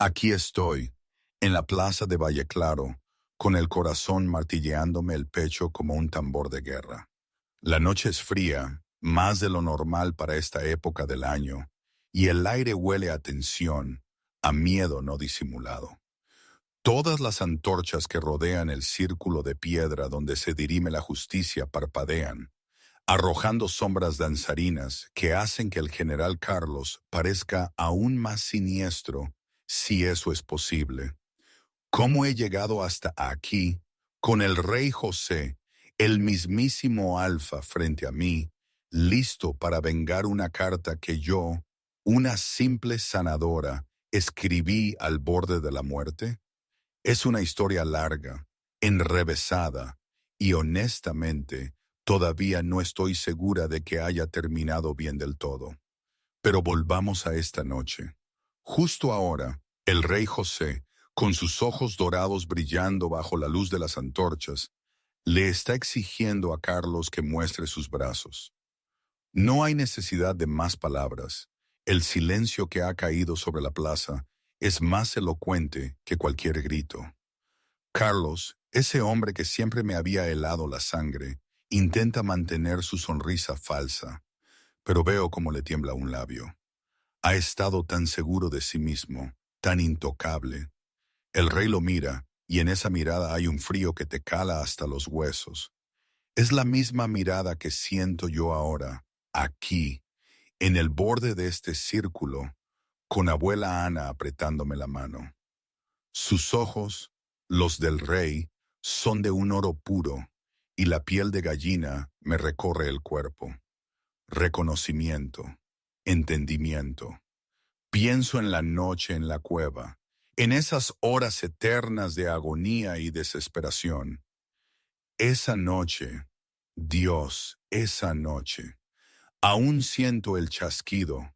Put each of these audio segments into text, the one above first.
Aquí estoy, en la plaza de Valle Claro, con el corazón martilleándome el pecho como un tambor de guerra. La noche es fría, más de lo normal para esta época del año, y el aire huele a tensión, a miedo no disimulado. Todas las antorchas que rodean el círculo de piedra donde se dirime la justicia parpadean, arrojando sombras danzarinas que hacen que el general Carlos parezca aún más siniestro, si eso es posible. ¿Cómo he llegado hasta aquí, con el rey José, el mismísimo Alfa frente a mí, listo para vengar una carta que yo, una simple sanadora, escribí al borde de la muerte? Es una historia larga, enrevesada, y honestamente, todavía no estoy segura de que haya terminado bien del todo. Pero volvamos a esta noche. Justo ahora, el rey José, con sus ojos dorados brillando bajo la luz de las antorchas, le está exigiendo a Carlos que muestre sus brazos. No hay necesidad de más palabras. El silencio que ha caído sobre la plaza es más elocuente que cualquier grito. Carlos, ese hombre que siempre me había helado la sangre, intenta mantener su sonrisa falsa, pero veo cómo le tiembla un labio. Ha estado tan seguro de sí mismo, tan intocable. El rey lo mira, y en esa mirada hay un frío que te cala hasta los huesos. Es la misma mirada que siento yo ahora, aquí, en el borde de este círculo, con abuela Ana apretándome la mano. Sus ojos, los del rey, son de un oro puro, y la piel de gallina me recorre el cuerpo. Reconocimiento, entendimiento. Pienso en la noche en la cueva, en esas horas eternas de agonía y desesperación. Esa noche, Dios, esa noche, aún siento el chasquido.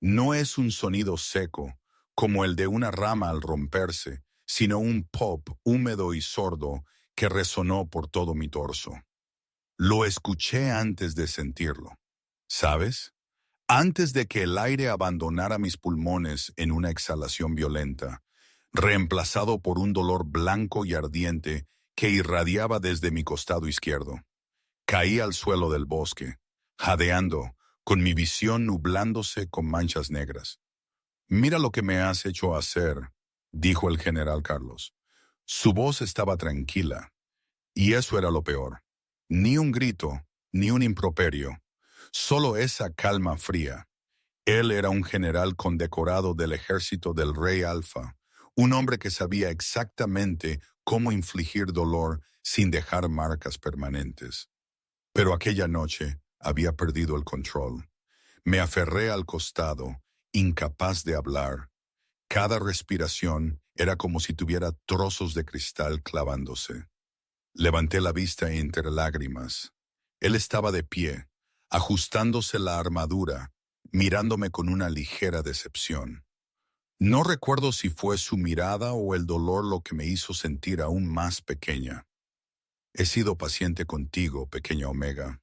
No es un sonido seco, como el de una rama al romperse, sino un pop húmedo y sordo que resonó por todo mi torso. Lo escuché antes de sentirlo, ¿sabes? Antes de que el aire abandonara mis pulmones en una exhalación violenta, reemplazado por un dolor blanco y ardiente que irradiaba desde mi costado izquierdo. Caí al suelo del bosque, jadeando, con mi visión nublándose con manchas negras. «Mira lo que me has hecho hacer», dijo el general Carlos. Su voz estaba tranquila, y eso era lo peor. Ni un grito, ni un improperio, solo esa calma fría. Él era un general condecorado del ejército del rey Alfa, un hombre que sabía exactamente cómo infligir dolor sin dejar marcas permanentes. Pero aquella noche había perdido el control. Me aferré al costado, incapaz de hablar. Cada respiración era como si tuviera trozos de cristal clavándose. Levanté la vista entre lágrimas. Él estaba de pie, ajustándose la armadura, mirándome con una ligera decepción. No recuerdo si fue su mirada o el dolor lo que me hizo sentir aún más pequeña. «He sido paciente contigo, pequeña Omega»,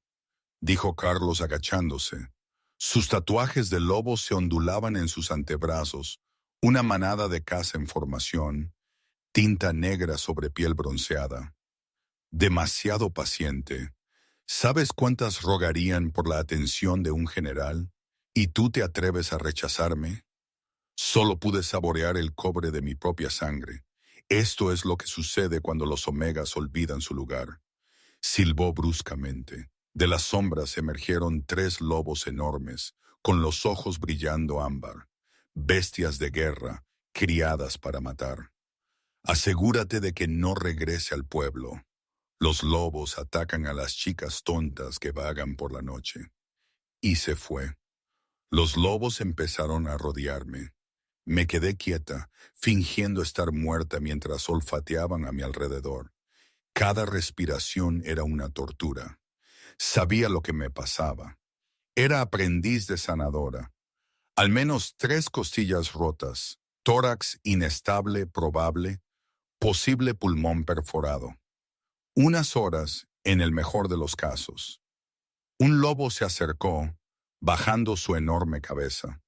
dijo Carlos agachándose. Sus tatuajes de lobo se ondulaban en sus antebrazos, una manada de caza en formación, tinta negra sobre piel bronceada. «Demasiado paciente. ¿Sabes cuántas rogarían por la atención de un general? ¿Y tú te atreves a rechazarme?» Solo pude saborear el cobre de mi propia sangre. Esto es lo que sucede cuando los omegas olvidan su lugar. Silbó bruscamente. De las sombras emergieron 3 lobos enormes, con los ojos brillando ámbar. Bestias de guerra, criadas para matar. «Asegúrate de que no regrese al pueblo. Los lobos atacan a las chicas tontas que vagan por la noche». Y se fue. Los lobos empezaron a rodearme. Me quedé quieta, fingiendo estar muerta mientras olfateaban a mi alrededor. Cada respiración era una tortura. Sabía lo que me pasaba. Era aprendiz de sanadora. Al menos 3 costillas rotas, tórax inestable probable, posible pulmón perforado. Unas horas, en el mejor de los casos. Un lobo se acercó, bajando su enorme cabeza.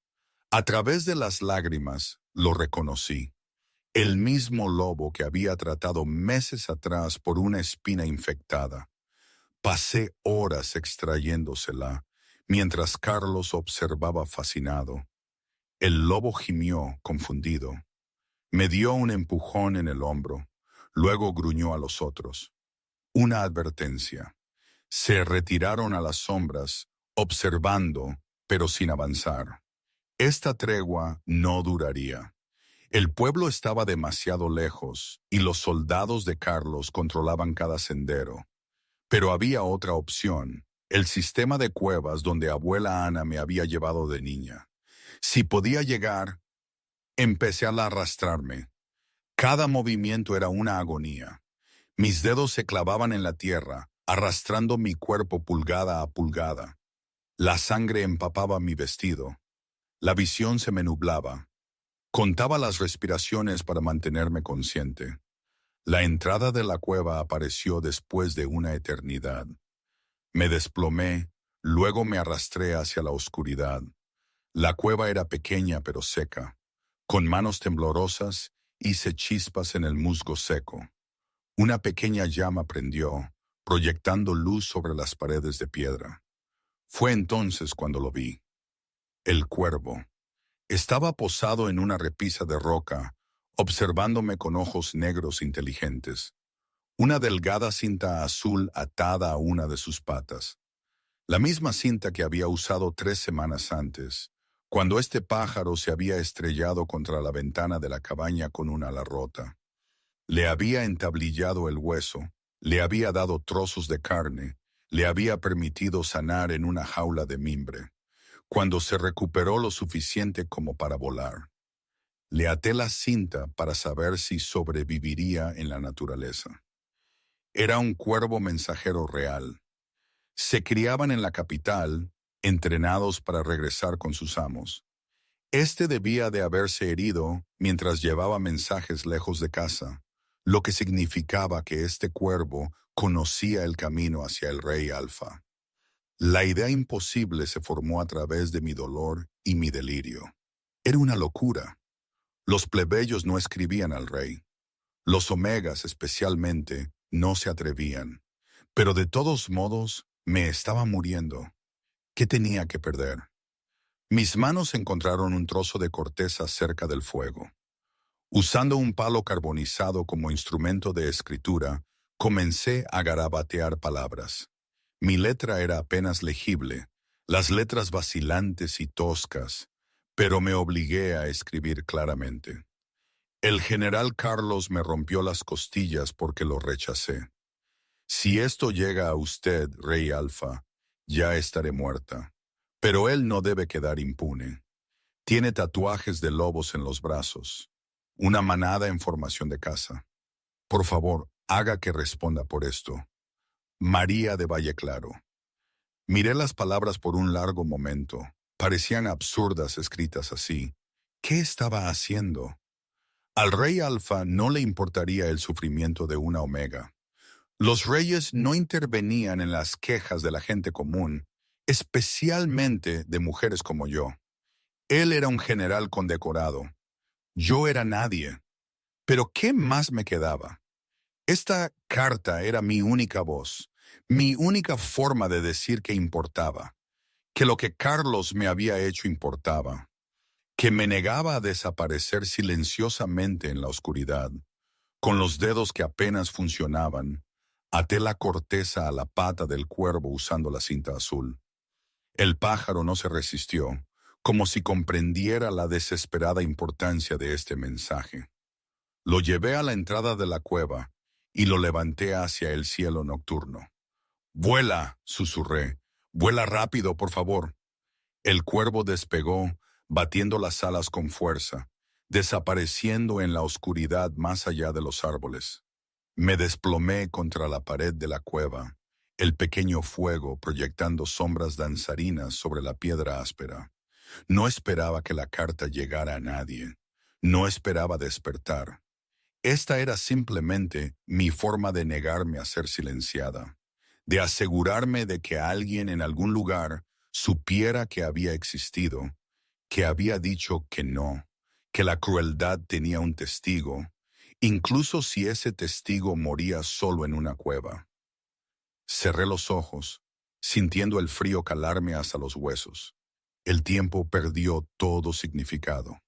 A través de las lágrimas Lo reconocí. El mismo lobo que había tratado meses atrás por una espina infectada. Pasé horas extrayéndosela, mientras Carlos observaba fascinado. El lobo gimió, confundido. Me dio un empujón en el hombro, luego gruñó a los otros. Una advertencia. Se retiraron a las sombras, observando, pero sin avanzar. Esta tregua no duraría. El pueblo estaba demasiado lejos y los soldados de Carlos controlaban cada sendero. Pero había otra opción, el sistema de cuevas donde abuela Ana me había llevado de niña. Si podía llegar, empecé a arrastrarme. Cada movimiento era una agonía. Mis dedos se clavaban en la tierra, arrastrando mi cuerpo pulgada a pulgada. La sangre empapaba mi vestido. La visión se me nublaba. Contaba las respiraciones para mantenerme consciente. La entrada de la cueva apareció después de una eternidad. Me desplomé, luego me arrastré hacia la oscuridad. La cueva era pequeña pero seca. Con manos temblorosas, hice chispas en el musgo seco. Una pequeña llama prendió, proyectando luz sobre las paredes de piedra. Fue entonces cuando lo vi. El cuervo. Estaba posado en una repisa de roca, observándome con ojos negros inteligentes. Una delgada cinta azul atada a una de sus patas. La misma cinta que había usado 3 semanas antes, cuando este pájaro se había estrellado contra la ventana de la cabaña con una ala rota. Le había entablillado el hueso, le había dado trozos de carne, le había permitido sanar en una jaula de mimbre. Cuando se recuperó lo suficiente como para volar, le até la cinta para saber si sobreviviría en la naturaleza. Era un cuervo mensajero real. Se criaban en la capital, entrenados para regresar con sus amos. Este debía de haberse herido mientras llevaba mensajes lejos de casa, lo que significaba que este cuervo conocía el camino hacia el rey Alfa. La idea imposible se formó a través de mi dolor y mi delirio. Era una locura. Los plebeyos no escribían al rey. Los omegas, especialmente, no se atrevían. Pero de todos modos, me estaba muriendo. ¿Qué tenía que perder? Mis manos encontraron un trozo de corteza cerca del fuego. Usando un palo carbonizado como instrumento de escritura, comencé a garabatear palabras. Mi letra era apenas legible, las letras vacilantes y toscas, pero me obligué a escribir claramente. El general Carlos me rompió las costillas porque lo rechacé. Si esto llega a usted, rey Alfa, ya estaré muerta. Pero él no debe quedar impune. Tiene tatuajes de lobos en los brazos. Una manada en formación de caza. Por favor, haga que responda por esto. María de Valle Claro. Miré las palabras por un largo momento. Parecían absurdas escritas así. ¿Qué estaba haciendo? Al rey Alfa no le importaría el sufrimiento de una omega. Los reyes no intervenían en las quejas de la gente común, especialmente de mujeres como yo. Él era un general condecorado. Yo era nadie. Pero ¿qué más me quedaba? Esta carta era mi única voz, mi única forma de decir que importaba, que lo que Carlos me había hecho importaba, que me negaba a desaparecer silenciosamente en la oscuridad. Con los dedos que apenas funcionaban, até la corteza a la pata del cuervo usando la cinta azul. El pájaro no se resistió, como si comprendiera la desesperada importancia de este mensaje. Lo llevé a la entrada de la cueva y lo levanté hacia el cielo nocturno. «Vuela», susurré. «Vuela rápido, por favor». El cuervo despegó, batiendo las alas con fuerza, desapareciendo en la oscuridad más allá de los árboles. Me desplomé contra la pared de la cueva, el pequeño fuego proyectando sombras danzarinas sobre la piedra áspera. No esperaba que la carta llegara a nadie. No esperaba despertar. Esta era simplemente mi forma de negarme a ser silenciada, de asegurarme de que alguien en algún lugar supiera que había existido, que había dicho que no, que la crueldad tenía un testigo, incluso si ese testigo moría solo en una cueva. Cerré los ojos, sintiendo el frío calarme hasta los huesos. El tiempo perdió todo significado.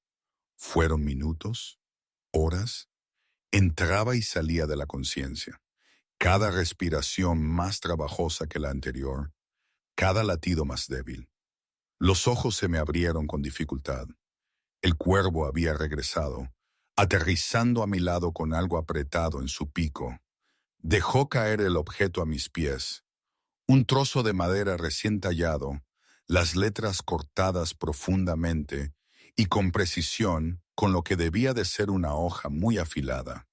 Fueron minutos, horas, entraba y salía de la conciencia. Cada respiración más trabajosa que la anterior, cada latido más débil. Los ojos se me abrieron con dificultad. El cuervo había regresado, aterrizando a mi lado con algo apretado en su pico. Dejó caer el objeto a mis pies. Un trozo de madera recién tallado, las letras cortadas profundamente y con precisión con lo que debía de ser una hoja muy afilada.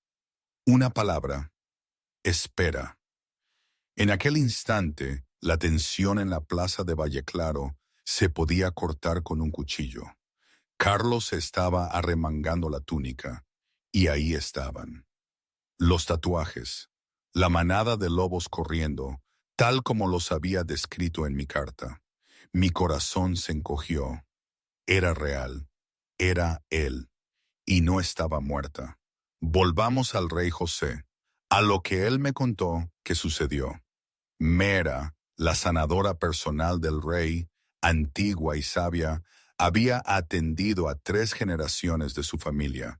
Una palabra: espera. En aquel instante, la tensión en la plaza de Valleclaro se podía cortar con un cuchillo. Carlos estaba arremangando la túnica, y ahí estaban. Los tatuajes, la manada de lobos corriendo, tal como los había descrito en mi carta. Mi corazón se encogió. Era real, era él, y no estaba muerta. Volvamos al rey José, a lo que él me contó que sucedió. Mera, la sanadora personal del rey, antigua y sabia, había atendido a 3 generaciones de su familia.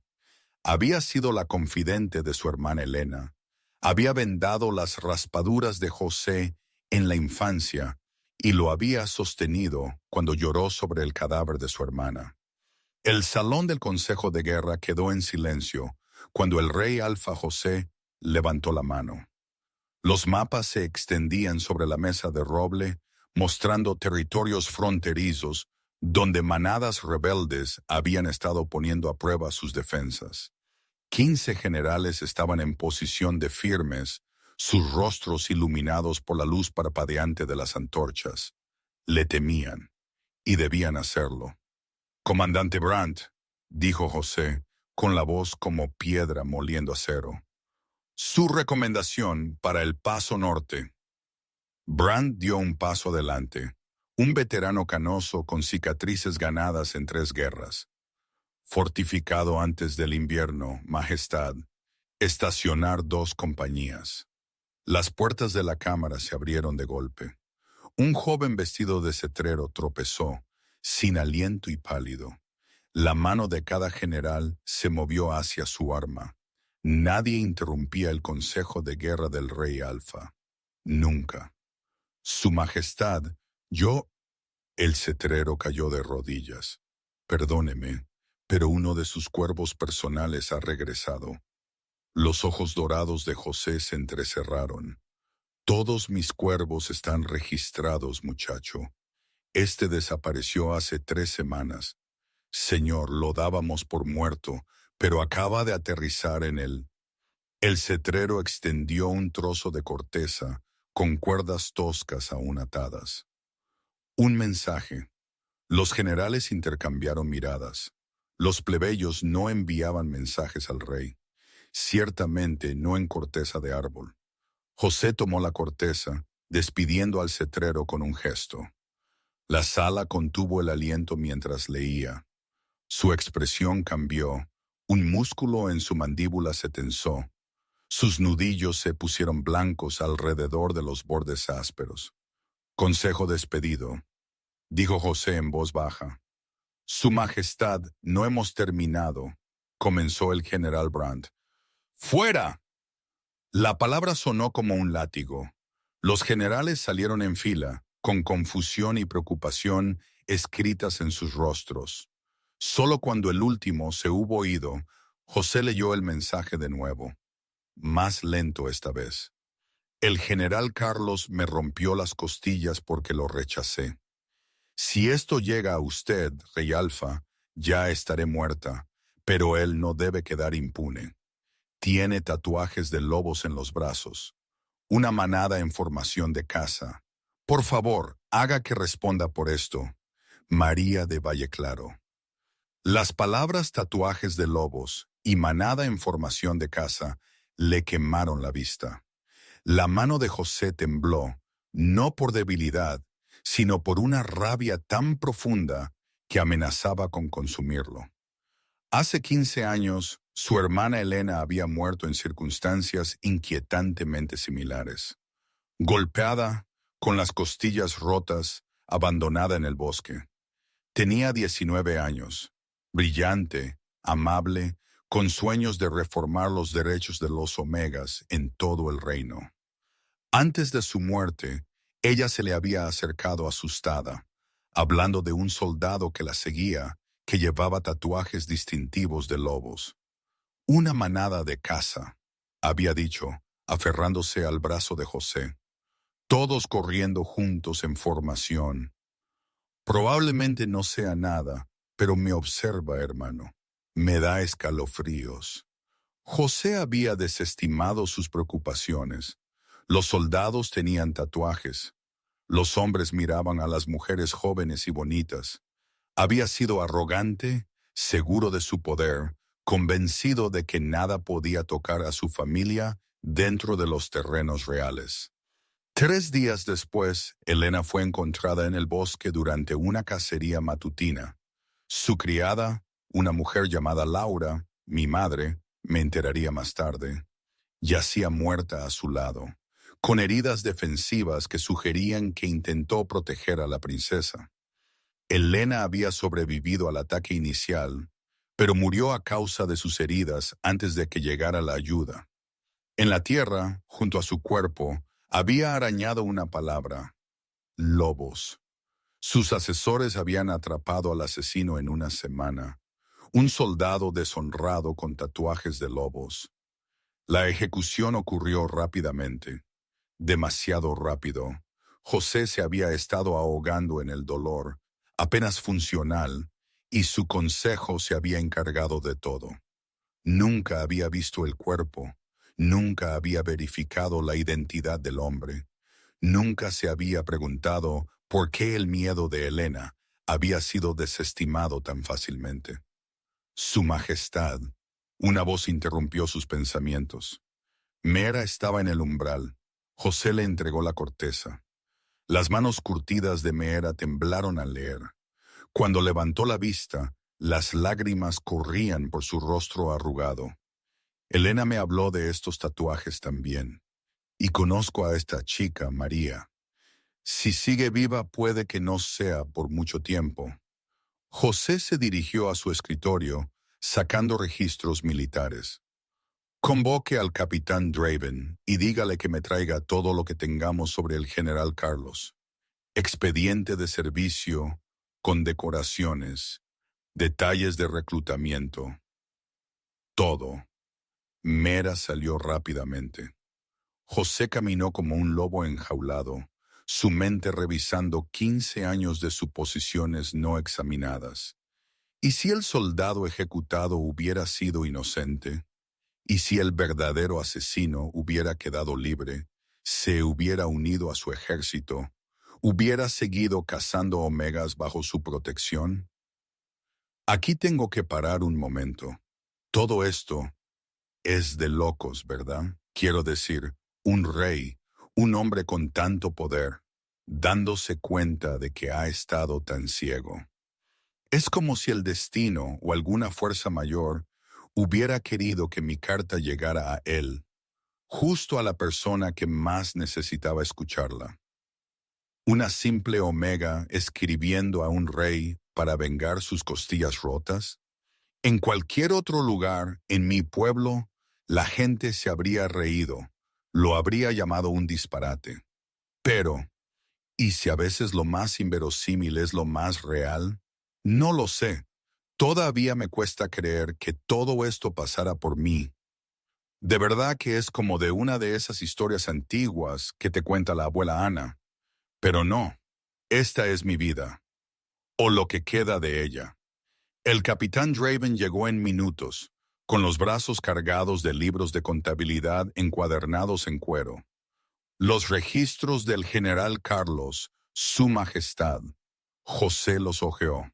Había sido la confidente de su hermana Elena. Había vendado las raspaduras de José en la infancia y lo había sostenido cuando lloró sobre el cadáver de su hermana. El salón del Consejo de Guerra quedó en silencio cuando el rey Alfa José levantó la mano. Los mapas se extendían sobre la mesa de roble, mostrando territorios fronterizos donde manadas rebeldes habían estado poniendo a prueba sus defensas. 15 generales estaban en posición de firmes, sus rostros iluminados por la luz parpadeante de las antorchas. Le temían, y debían hacerlo. «Comandante Brandt», dijo José, con la voz como piedra moliendo acero. «Su recomendación para el paso norte». Brandt dio un paso adelante, un veterano canoso con cicatrices ganadas en 3 guerras. «Fortificado antes del invierno, Majestad, estacionar 2 compañías». Las puertas de la cámara se abrieron de golpe. Un joven vestido de cetrero tropezó, sin aliento y pálido. La mano de cada general se movió hacia su arma. Nadie interrumpía el consejo de guerra del rey Alfa. Nunca. «Su Majestad, yo...» El cetrero cayó de rodillas. «Perdóneme, pero uno de sus cuervos personales ha regresado». Los ojos dorados de José se entrecerraron. «Todos mis cuervos están registrados, muchacho. Este desapareció hace 3 semanas. Señor, lo dábamos por muerto, pero acaba de aterrizar en él». El cetrero extendió un trozo de corteza con cuerdas toscas aún atadas. «Un mensaje». Los generales intercambiaron miradas. Los plebeyos no enviaban mensajes al rey. Ciertamente no en corteza de árbol. José tomó la corteza, despidiendo al cetrero con un gesto. La sala contuvo el aliento mientras leía. Su expresión cambió. Un músculo en su mandíbula se tensó. Sus nudillos se pusieron blancos alrededor de los bordes ásperos. «Consejo despedido», dijo José en voz baja. «Su Majestad, no hemos terminado», comenzó el general Brandt. «¡Fuera!». La palabra sonó como un látigo. Los generales salieron en fila, con confusión y preocupación escritas en sus rostros. Solo cuando el último se hubo ido, José leyó el mensaje de nuevo. Más lento esta vez. «El general Carlos me rompió las costillas porque lo rechacé. Si esto llega a usted, rey Alfa, ya estaré muerta, pero él no debe quedar impune. Tiene tatuajes de lobos en los brazos. Una manada en formación de caza. Por favor, haga que responda por esto. María de Valleclaro». Las palabras tatuajes de lobos y manada en formación de caza le quemaron la vista. La mano de José tembló, no por debilidad, sino por una rabia tan profunda que amenazaba con consumirlo. Hace 15 años, su hermana Elena había muerto en circunstancias inquietantemente similares. Golpeada, con las costillas rotas, abandonada en el bosque. Tenía 19 años, brillante, amable, con sueños de reformar los derechos de los omegas en todo el reino. Antes de su muerte, ella se le había acercado asustada, hablando de un soldado que la seguía, que llevaba tatuajes distintivos de lobos. Una manada de caza, había dicho, aferrándose al brazo de José, todos corriendo juntos en formación. Probablemente no sea nada, pero me observa, hermano. Me da escalofríos. José había desestimado sus preocupaciones. Los soldados tenían tatuajes. Los hombres miraban a las mujeres jóvenes y bonitas. Había sido arrogante, seguro de su poder, convencido de que nada podía tocar a su familia dentro de los terrenos reales. 3 días después, Elena fue encontrada en el bosque durante una cacería matutina. Su criada, una mujer llamada Laura, mi madre, me enteraría más tarde, yacía muerta a su lado, con heridas defensivas que sugerían que intentó proteger a la princesa. Elena había sobrevivido al ataque inicial, pero murió a causa de sus heridas antes de que llegara la ayuda. En la tierra, junto a su cuerpo, había arañado una palabra: lobos. Sus asesores habían atrapado al asesino en una semana, un soldado deshonrado con tatuajes de lobos. La ejecución ocurrió rápidamente, demasiado rápido. José se había estado ahogando en el dolor, apenas funcional, y su consejo se había encargado de todo. Nunca había visto el cuerpo, nunca había verificado la identidad del hombre, nunca se había preguntado por qué el miedo de Elena había sido desestimado tan fácilmente. Su Majestad, una voz interrumpió sus pensamientos. Mera estaba en el umbral. José le entregó la corteza. Las manos curtidas de Mera temblaron al leer. Cuando levantó la vista, las lágrimas corrían por su rostro arrugado. Elena me habló de estos tatuajes también. Y conozco a esta chica, María. Si sigue viva puede que no sea por mucho tiempo. José se dirigió a su escritorio, sacando registros militares. Convoque al capitán Draven y dígale que me traiga todo lo que tengamos sobre el general Carlos. Expediente de servicio, condecoraciones, detalles de reclutamiento. Todo. Mera salió rápidamente. José caminó como un lobo enjaulado, su mente revisando 15 años de suposiciones no examinadas. ¿Y si el soldado ejecutado hubiera sido inocente? ¿Y si el verdadero asesino hubiera quedado libre, se hubiera unido a su ejército, hubiera seguido cazando omegas bajo su protección? Aquí tengo que parar un momento. Todo esto es de locos, ¿verdad? Quiero decir, un rey, un hombre con tanto poder, dándose cuenta de que ha estado tan ciego. Es como si el destino o alguna fuerza mayor hubiera querido que mi carta llegara a él, justo a la persona que más necesitaba escucharla. Una simple omega escribiendo a un rey para vengar sus costillas rotas. En cualquier otro lugar, en mi pueblo, la gente se habría reído, lo habría llamado un disparate. Pero, ¿y si a veces lo más inverosímil es lo más real? No lo sé. Todavía me cuesta creer que todo esto pasara por mí. De verdad que es como de una de esas historias antiguas que te cuenta la abuela Ana. Pero no, esta es mi vida, o lo que queda de ella. El capitán Draven llegó en minutos, con los brazos cargados de libros de contabilidad encuadernados en cuero. Los registros del general Carlos, su majestad. José los hojeó.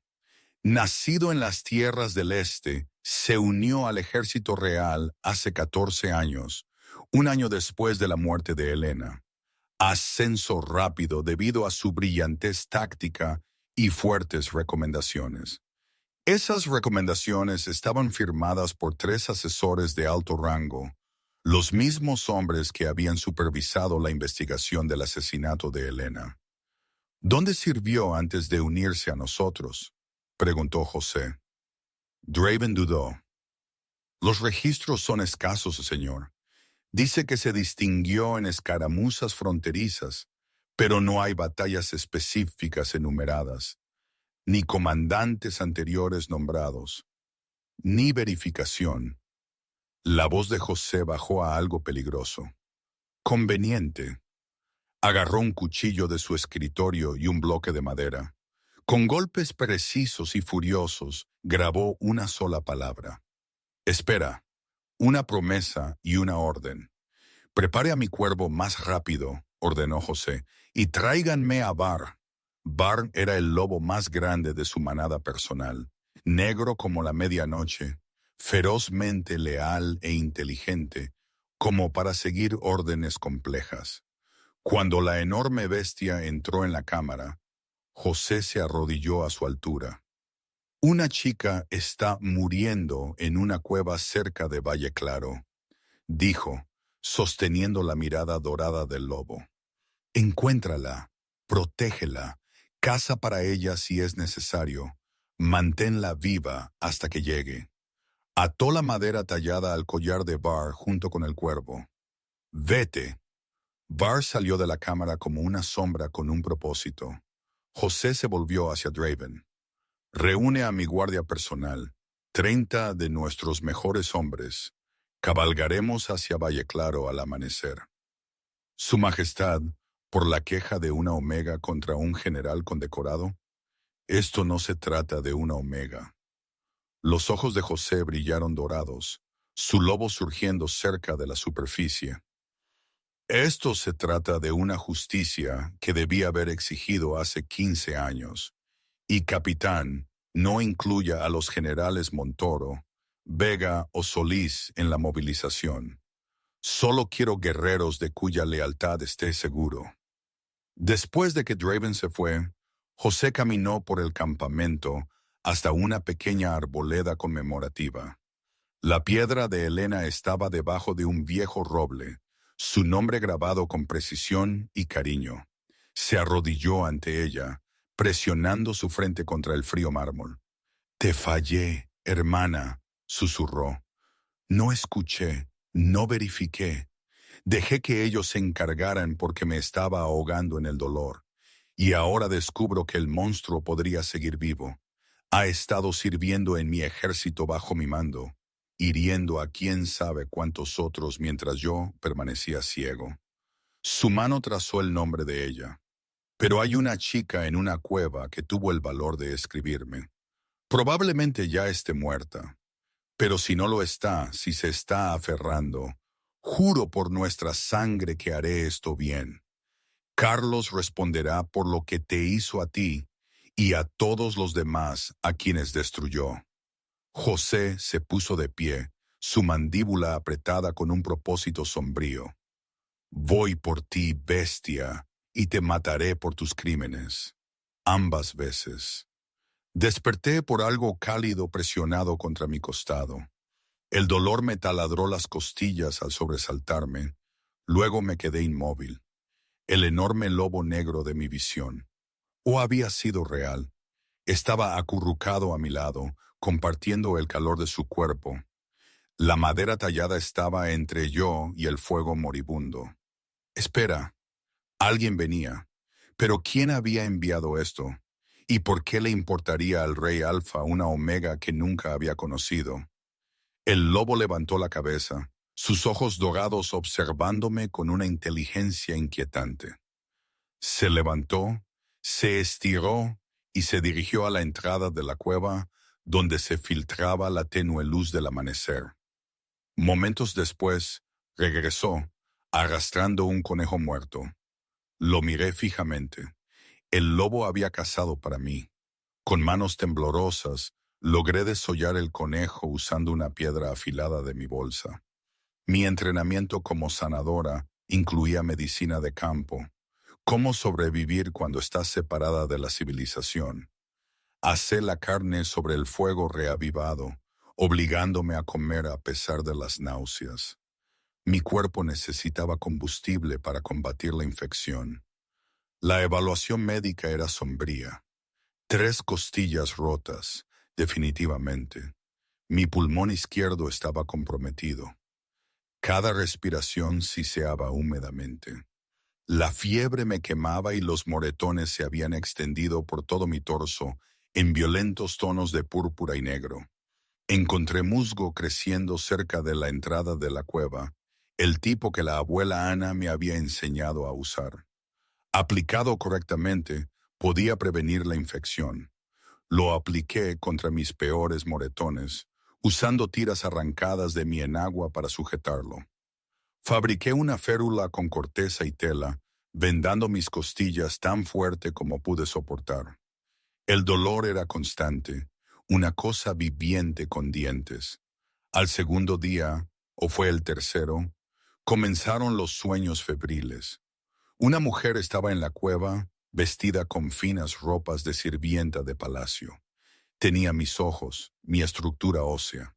Nacido en las tierras del este, se unió al ejército real hace 14 años, un año después de la muerte de Elena. Ascenso rápido debido a su brillantez táctica y fuertes recomendaciones. Esas recomendaciones estaban firmadas por 3 asesores de alto rango, los mismos hombres que habían supervisado la investigación del asesinato de Elena. ¿Dónde sirvió antes de unirse a nosotros?, preguntó José. Draven dudó. Los registros son escasos, señor. Dice que se distinguió en escaramuzas fronterizas, pero no hay batallas específicas enumeradas, ni comandantes anteriores nombrados, ni verificación. La voz de José bajó a algo peligroso. Conveniente. Agarró un cuchillo de su escritorio y un bloque de madera. Con golpes precisos y furiosos, grabó una sola palabra. Espera, una promesa y una orden. Prepare a mi cuervo más rápido, ordenó José, y tráiganme a Bar. Bar era el lobo más grande de su manada personal, negro como la medianoche, ferozmente leal e inteligente, como para seguir órdenes complejas. Cuando la enorme bestia entró en la cámara, José se arrodilló a su altura. Una chica está muriendo en una cueva cerca de Valle Claro, dijo, sosteniendo la mirada dorada del lobo. Encuéntrala, protégela, caza para ella si es necesario, manténla viva hasta que llegue. Ató la madera tallada al collar de Bar junto con el cuervo. Vete. Bar salió de la cámara como una sombra con un propósito. José se volvió hacia Draven. Reúne a mi guardia personal, 30 de nuestros mejores hombres. Cabalgaremos hacia Valle Claro al amanecer. Su Majestad, por la queja de una omega contra un general condecorado, esto no se trata de una omega. Los ojos de José brillaron dorados, su lobo surgiendo cerca de la superficie. Esto se trata de una justicia que debía haber exigido hace 15 años. Y capitán, no incluya a los generales Montoro, Vega o Solís en la movilización. Solo quiero guerreros de cuya lealtad esté seguro. Después de que Draven se fue, José caminó por el campamento hasta una pequeña arboleda conmemorativa. La piedra de Elena estaba debajo de un viejo roble, su nombre grabado con precisión y cariño. Se arrodilló ante ella, presionando su frente contra el frío mármol. «Te fallé, hermana», susurró. «No escuché, no verifiqué. Dejé que ellos se encargaran porque me estaba ahogando en el dolor. Y ahora descubro que el monstruo podría seguir vivo. Ha estado sirviendo en mi ejército bajo mi mando, hiriendo a quién sabe cuántos otros mientras yo permanecía ciego». Su mano trazó el nombre de ella. «Pero hay una chica en una cueva que tuvo el valor de escribirme. Probablemente ya esté muerta. Pero si no lo está, si se está aferrando, juro por nuestra sangre que haré esto bien. Carlos responderá por lo que te hizo a ti y a todos los demás a quienes destruyó». José se puso de pie, su mandíbula apretada con un propósito sombrío. «Voy por ti, bestia, y te mataré por tus crímenes. Ambas veces». Desperté por algo cálido presionado contra mi costado. El dolor me taladró las costillas al sobresaltarme. Luego me quedé inmóvil. El enorme lobo negro de mi visión. ¿O había sido real? Estaba acurrucado a mi lado, compartiendo el calor de su cuerpo. La madera tallada estaba entre yo y el fuego moribundo. Espera, alguien venía. ¿Pero quién había enviado esto? ¿Y por qué le importaría al rey Alfa una omega que nunca había conocido? El lobo levantó la cabeza, sus ojos dorados observándome con una inteligencia inquietante. Se levantó, se estiró y se dirigió a la entrada de la cueva donde se filtraba la tenue luz del amanecer. Momentos después, regresó, arrastrando un conejo muerto. Lo miré fijamente. El lobo había cazado para mí. Con manos temblorosas, logré desollar el conejo usando una piedra afilada de mi bolsa. Mi entrenamiento como sanadora incluía medicina de campo. Cómo sobrevivir cuando estás separada de la civilización. Asé la carne sobre el fuego reavivado, obligándome a comer a pesar de las náuseas. Mi cuerpo necesitaba combustible para combatir la infección. La evaluación médica era sombría. 3 costillas rotas, definitivamente. Mi pulmón izquierdo estaba comprometido. Cada respiración siseaba húmedamente. La fiebre me quemaba y los moretones se habían extendido por todo mi torso en violentos tonos de púrpura y negro. Encontré musgo creciendo cerca de la entrada de la cueva, el tipo que la abuela Ana me había enseñado a usar. Aplicado correctamente, podía prevenir la infección. Lo apliqué contra mis peores moretones, usando tiras arrancadas de mi enagua para sujetarlo. Fabriqué una férula con corteza y tela, vendando mis costillas tan fuerte como pude soportar. El dolor era constante, una cosa viviente con dientes. Al segundo día, o fue el tercero, comenzaron los sueños febriles. Una mujer estaba en la cueva, vestida con finas ropas de sirvienta de palacio. Tenía mis ojos, mi estructura ósea.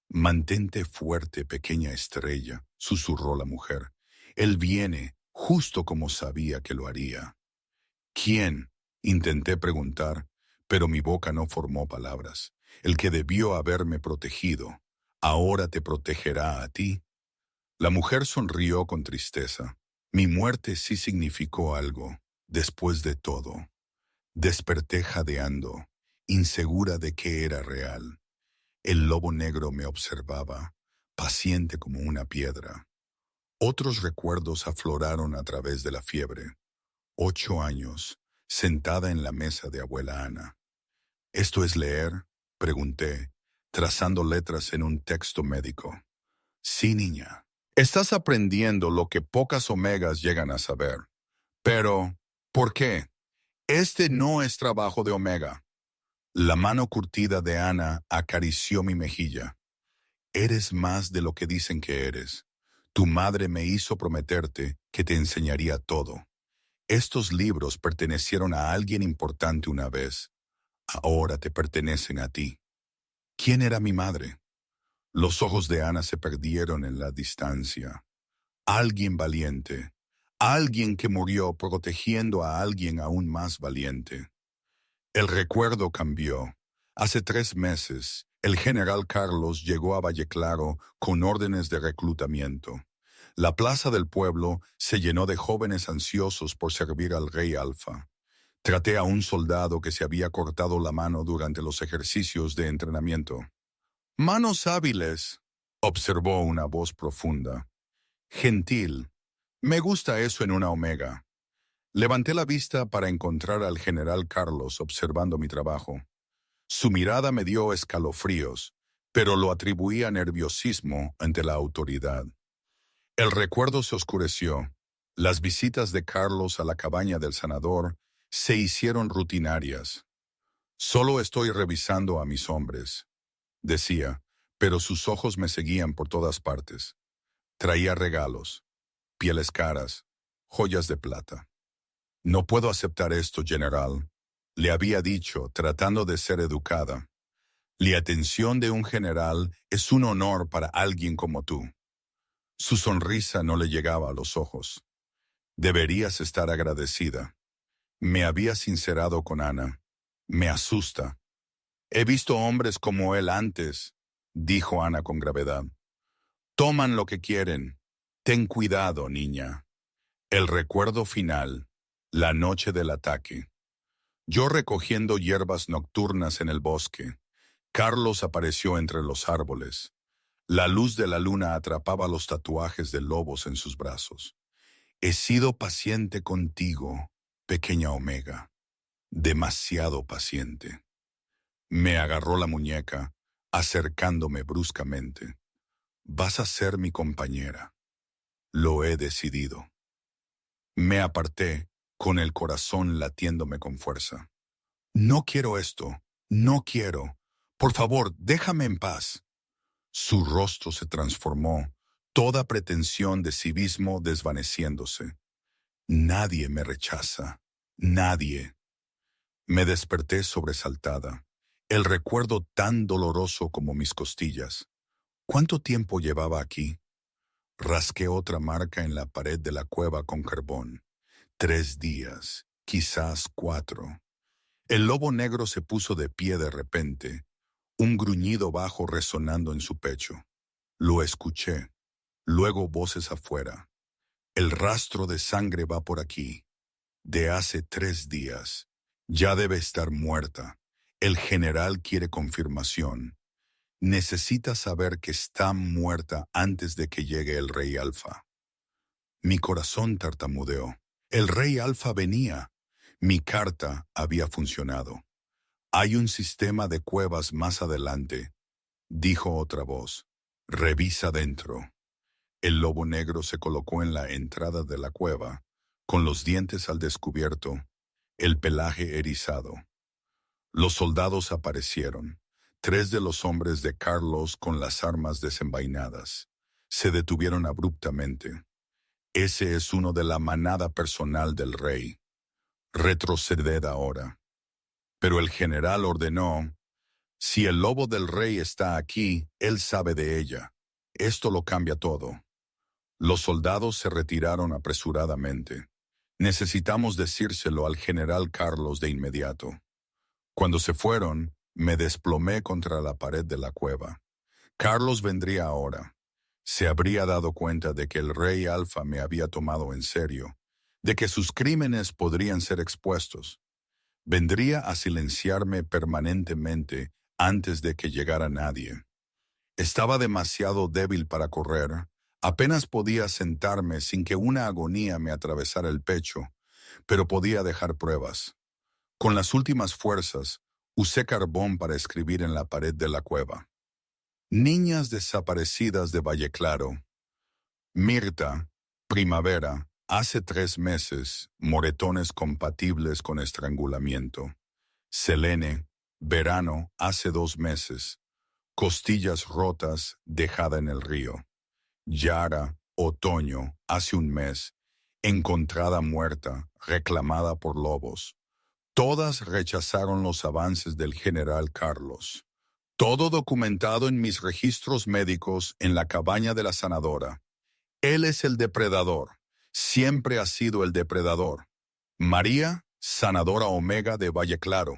«Mantente fuerte, pequeña estrella», susurró la mujer. «Él viene, justo como sabía que lo haría». «¿Quién?», intenté preguntar, pero mi boca no formó palabras. «El que debió haberme protegido, ahora te protegerá a ti». La mujer sonrió con tristeza. Mi muerte sí significó algo, después de todo. Desperté jadeando, insegura de que era real. El lobo negro me observaba, paciente como una piedra. Otros recuerdos afloraron a través de la fiebre. 8 años, sentada en la mesa de abuela Ana. «¿Esto es leer?», pregunté, trazando letras en un texto médico. «Sí, niña. Estás aprendiendo lo que pocas omegas llegan a saber. Pero, ¿por qué? Este no es trabajo de omega». La mano curtida de Ana acarició mi mejilla. «Eres más de lo que dicen que eres. Tu madre me hizo prometerte que te enseñaría todo. Estos libros pertenecieron a alguien importante una vez. Ahora te pertenecen a ti». ¿Quién era mi madre? Los ojos de Ana se perdieron en la distancia. Alguien valiente. Alguien que murió protegiendo a alguien aún más valiente. El recuerdo cambió. Hace 3 meses, el general Carlos llegó a Valle Claro con órdenes de reclutamiento. La plaza del pueblo se llenó de jóvenes ansiosos por servir al rey Alfa. Traté a un soldado que se había cortado la mano durante los ejercicios de entrenamiento. «Manos hábiles», observó una voz profunda. «Gentil. Me gusta eso en una omega». Levanté la vista para encontrar al general Carlos observando mi trabajo. Su mirada me dio escalofríos, pero lo atribuí a nerviosismo ante la autoridad. El recuerdo se oscureció. Las visitas de Carlos a la cabaña del sanador se hicieron rutinarias. «Solo estoy revisando a mis hombres», decía, pero sus ojos me seguían por todas partes. Traía regalos, pieles caras, joyas de plata. «No puedo aceptar esto, general», le había dicho, tratando de ser educada. «La atención de un general es un honor para alguien como tú». Su sonrisa no le llegaba a los ojos. «Deberías estar agradecida». Me había sincerado con Ana. «Me asusta». «He visto hombres como él antes», dijo Ana con gravedad. «Toman lo que quieren. Ten cuidado, niña». El recuerdo final. La noche del ataque. Yo recogiendo hierbas nocturnas en el bosque. Carlos apareció entre los árboles. La luz de la luna atrapaba los tatuajes de lobos en sus brazos. «He sido paciente contigo, pequeña omega. Demasiado paciente». Me agarró la muñeca, acercándome bruscamente. «Vas a ser mi compañera. Lo he decidido». Me aparté, con el corazón latiéndome con fuerza. «No quiero esto. No quiero. Por favor, déjame en paz». Su rostro se transformó, toda pretensión de civismo desvaneciéndose. «Nadie me rechaza. Nadie». Me desperté sobresaltada, el recuerdo tan doloroso como mis costillas. ¿Cuánto tiempo llevaba aquí? Rasqué otra marca en la pared de la cueva con carbón. 3 días, quizás 4. El lobo negro se puso de pie de repente, un gruñido bajo resonando en su pecho. Lo escuché, luego voces afuera. El rastro de sangre va por aquí. De hace 3 días. Ya debe estar muerta. El general quiere confirmación. Necesita saber que está muerta antes de que llegue el rey Alfa. Mi corazón tartamudeó. El rey Alfa venía. Mi carta había funcionado. Hay un sistema de cuevas más adelante, dijo otra voz. Revisa dentro. El lobo negro se colocó en la entrada de la cueva, con los dientes al descubierto, el pelaje erizado. Los soldados aparecieron, 3 de los hombres de Carlos con las armas desenvainadas. Se detuvieron abruptamente. Ese es uno de la manada personal del rey. Retroceded ahora. Pero el general ordenó, si el lobo del rey está aquí, él sabe de ella. Esto lo cambia todo. Los soldados se retiraron apresuradamente. Necesitamos decírselo al general Carlos de inmediato. Cuando se fueron, me desplomé contra la pared de la cueva. Carlos vendría ahora. Se habría dado cuenta de que el rey Alfa me había tomado en serio, de que sus crímenes podrían ser expuestos. Vendría a silenciarme permanentemente antes de que llegara nadie. Estaba demasiado débil para correr. Apenas podía sentarme sin que una agonía me atravesara el pecho, pero podía dejar pruebas. Con las últimas fuerzas, usé carbón para escribir en la pared de la cueva. Niñas desaparecidas de Valle Claro. Mirta, primavera, hace 3 meses, moretones compatibles con estrangulamiento. Selene, verano, hace 2 meses, costillas rotas, dejada en el río. Yara, otoño, hace 1 mes, encontrada muerta, reclamada por lobos. Todas rechazaron los avances del general Carlos. Todo documentado en mis registros médicos en la cabaña de la sanadora. Él es el depredador. Siempre ha sido el depredador. María, sanadora Omega de Valle Claro.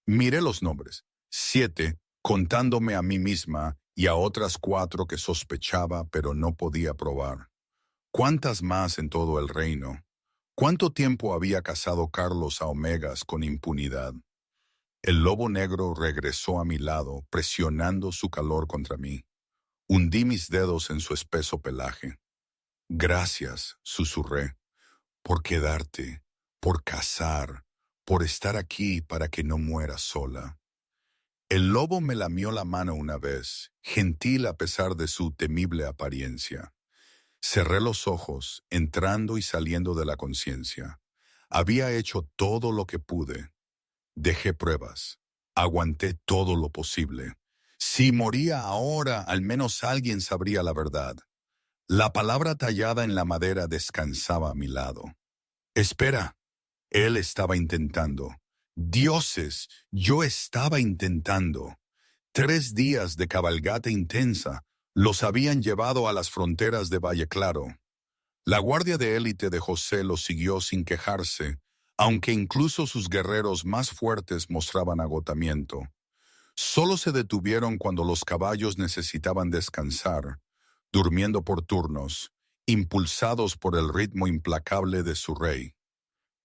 Miré los nombres. 7, contándome a mí misma y a otras 4 que sospechaba pero no podía probar. ¿Cuántas más en todo el reino? ¿Cuánto tiempo había cazado Carlos a Omegas con impunidad? El lobo negro regresó a mi lado, presionando su calor contra mí. Hundí mis dedos en su espeso pelaje. Gracias, susurré, por quedarte, por cazar, por estar aquí para que no muera sola. El lobo me lamió la mano una vez, gentil a pesar de su temible apariencia. Cerré los ojos, entrando y saliendo de la conciencia. Había hecho todo lo que pude. Dejé pruebas. Aguanté todo lo posible. Si moría ahora, al menos alguien sabría la verdad. La palabra tallada en la madera descansaba a mi lado. Espera. Él estaba intentando. Dioses, yo estaba intentando. 3 días de cabalgata intensa los habían llevado a las fronteras de Valle Claro. La guardia de élite de José los siguió sin quejarse, aunque incluso sus guerreros más fuertes mostraban agotamiento. Solo se detuvieron cuando los caballos necesitaban descansar, durmiendo por turnos, impulsados por el ritmo implacable de su rey.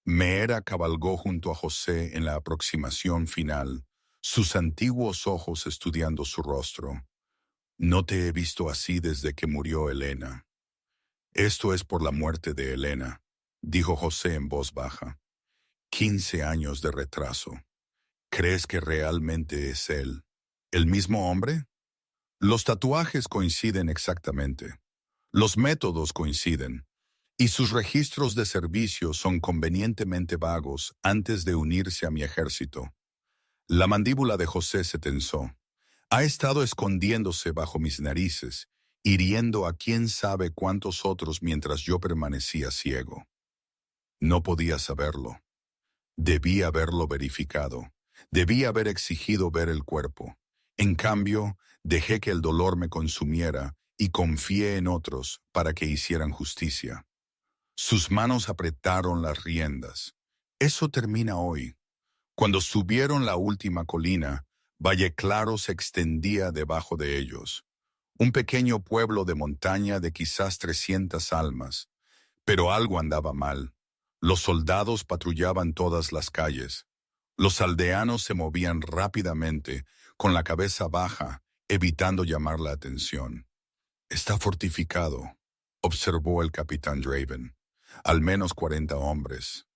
Meera cabalgó junto a José en la aproximación final, sus antiguos ojos estudiando su rostro. No te he visto así desde que murió Helena. Esto es por la muerte de Helena, dijo José en voz baja. 15 años de retraso. ¿Crees que realmente es él? ¿El mismo hombre? Los tatuajes coinciden exactamente. Los métodos coinciden. Y sus registros de servicio son convenientemente vagos antes de unirse a mi ejército. La mandíbula de José se tensó. Ha estado escondiéndose bajo mis narices, hiriendo a quién sabe cuántos otros mientras yo permanecía ciego. No podía saberlo. Debí haberlo verificado. Debí haber exigido ver el cuerpo. En cambio, dejé que el dolor me consumiera y confié en otros para que hicieran justicia. Sus manos apretaron las riendas. Eso termina hoy. Cuando subieron la última colina, Valle Claro se extendía debajo de ellos. Un pequeño pueblo de montaña de quizás 300 almas. Pero algo andaba mal. Los soldados patrullaban todas las calles. Los aldeanos se movían rápidamente, con la cabeza baja, evitando llamar la atención. Está fortificado, observó el capitán Draven. Al menos 40 hombres.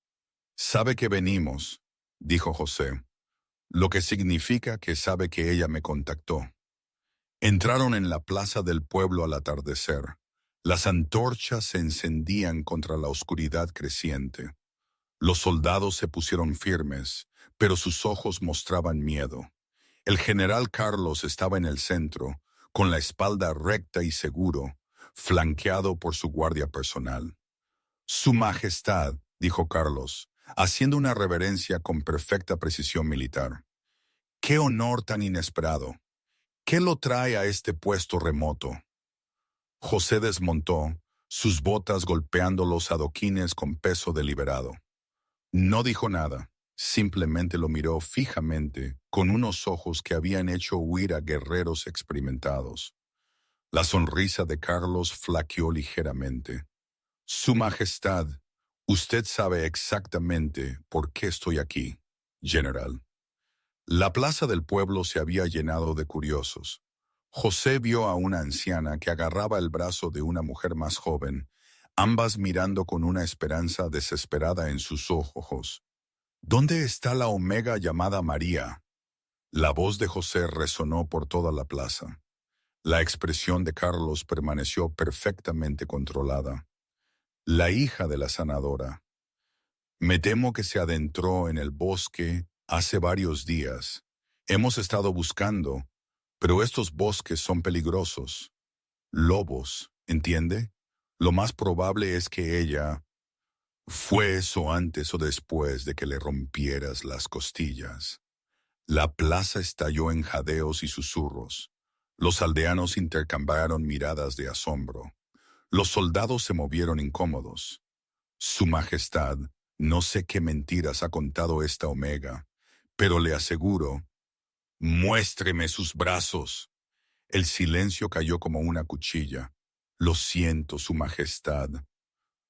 Sabe que venimos, dijo José, lo que significa que sabe que ella me contactó. Entraron en la plaza del pueblo al atardecer. Las antorchas se encendían contra la oscuridad creciente. Los soldados se pusieron firmes, pero sus ojos mostraban miedo. El general Carlos estaba en el centro, con la espalda recta y seguro, flanqueado por su guardia personal. Su Majestad, dijo Carlos, haciendo una reverencia con perfecta precisión militar. ¡Qué honor tan inesperado! ¿Qué lo trae a este puesto remoto? José desmontó, sus botas golpeando los adoquines con peso deliberado. No dijo nada, simplemente lo miró fijamente, con unos ojos que habían hecho huir a guerreros experimentados. La sonrisa de Carlos flaqueó ligeramente. Su Majestad, usted sabe exactamente por qué estoy aquí, general. La plaza del pueblo se había llenado de curiosos. José vio a una anciana que agarraba el brazo de una mujer más joven, ambas mirando con una esperanza desesperada en sus ojos. ¿Dónde está la omega llamada María? La voz de José resonó por toda la plaza. La expresión de Carlos permaneció perfectamente controlada. La hija de la sanadora. Me temo que se adentró en el bosque hace varios días. Hemos estado buscando, pero estos bosques son peligrosos. Lobos, ¿entiende? Lo más probable es que ella... Fue eso antes o después de que le rompieras las costillas. La plaza estalló en jadeos y susurros. Los aldeanos intercambiaron miradas de asombro. Los soldados se movieron incómodos. Su Majestad, no sé qué mentiras ha contado esta omega, pero le aseguro, muéstreme sus brazos. El silencio cayó como una cuchilla. Lo siento, Su Majestad.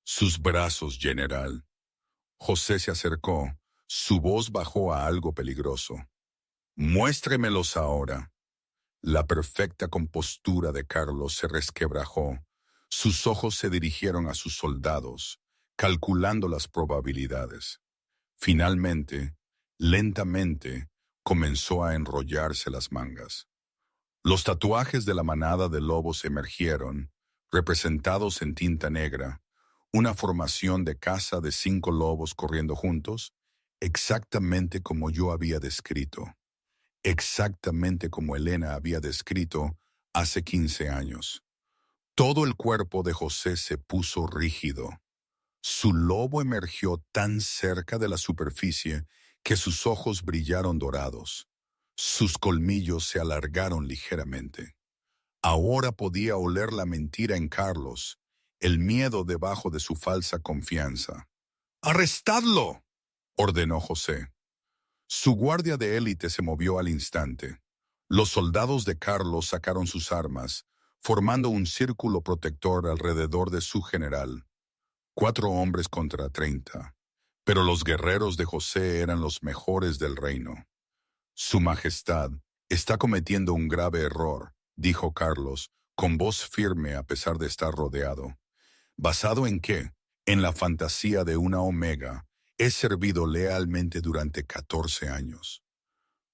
Sus brazos, general. José se acercó. Su voz bajó a algo peligroso. Muéstremelos ahora. La perfecta compostura de Carlos se resquebrajó. Sus ojos se dirigieron a sus soldados, calculando las probabilidades. Finalmente, lentamente, comenzó a enrollarse las mangas. Los tatuajes de la manada de lobos emergieron, representados en tinta negra, una formación de caza de 5 lobos corriendo juntos, exactamente como yo había descrito, exactamente como Elena había descrito hace 15 años. Todo el cuerpo de José se puso rígido. Su lobo emergió tan cerca de la superficie que sus ojos brillaron dorados. Sus colmillos se alargaron ligeramente. Ahora podía oler la mentira en Carlos, el miedo debajo de su falsa confianza. ¡Arrestadlo!, ordenó José. Su guardia de élite se movió al instante. Los soldados de Carlos sacaron sus armas, formando un círculo protector alrededor de su general. 4 hombres contra 30. Pero los guerreros de José eran los mejores del reino. Su Majestad está cometiendo un grave error, dijo Carlos, con voz firme a pesar de estar rodeado. ¿Basado en qué? En la fantasía de una omega. He servido lealmente durante 14 años.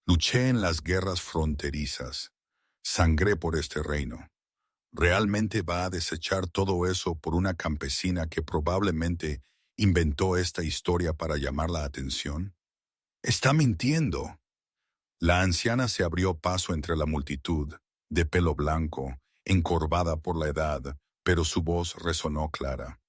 Luché en las guerras fronterizas. Sangré por este reino. ¿Realmente va a desechar todo eso por una campesina que probablemente inventó esta historia para llamar la atención? Está mintiendo. La anciana se abrió paso entre la multitud, de pelo blanco, encorvada por la edad, pero su voz resonó clara.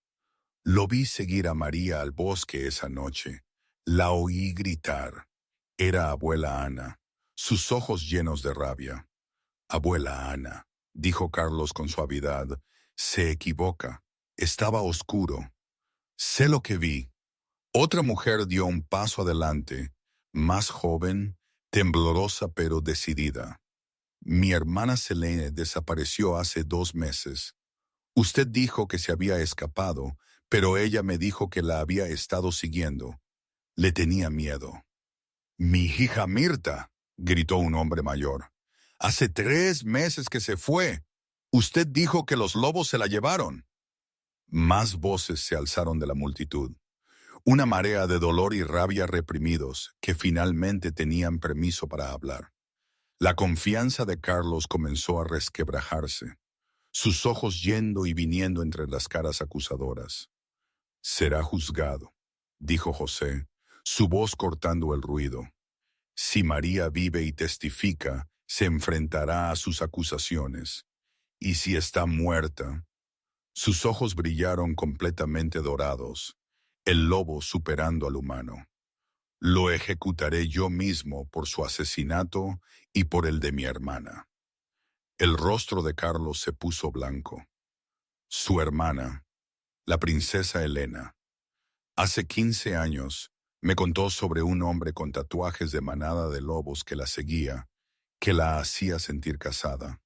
Lo vi seguir a María al bosque esa noche. La oí gritar. Era abuela Ana, sus ojos llenos de rabia. Abuela Ana, dijo Carlos con suavidad, se equivoca. Estaba oscuro. Sé lo que vi. Otra mujer dio un paso adelante, más joven, temblorosa pero decidida. Mi hermana Selene desapareció hace 2 meses. Usted dijo que se había escapado, pero ella me dijo que la había estado siguiendo. Le tenía miedo. Mi hija Mirta, gritó un hombre mayor. Hace 3 meses que se fue. Usted dijo que los lobos se la llevaron. Más voces se alzaron de la multitud. Una marea de dolor y rabia reprimidos que finalmente tenían permiso para hablar. La confianza de Carlos comenzó a resquebrajarse, sus ojos yendo y viniendo entre las caras acusadoras. Será juzgado, dijo José, su voz cortando el ruido. Si María vive y testifica, se enfrentará a sus acusaciones. Y si está muerta, sus ojos brillaron completamente dorados, el lobo superando al humano. Lo ejecutaré yo mismo por su asesinato y por el de mi hermana. El rostro de Carlos se puso blanco. Su hermana, la princesa Elena, hace 15 años, me contó sobre un hombre con tatuajes de manada de lobos que la seguía, que la hacía sentir casada.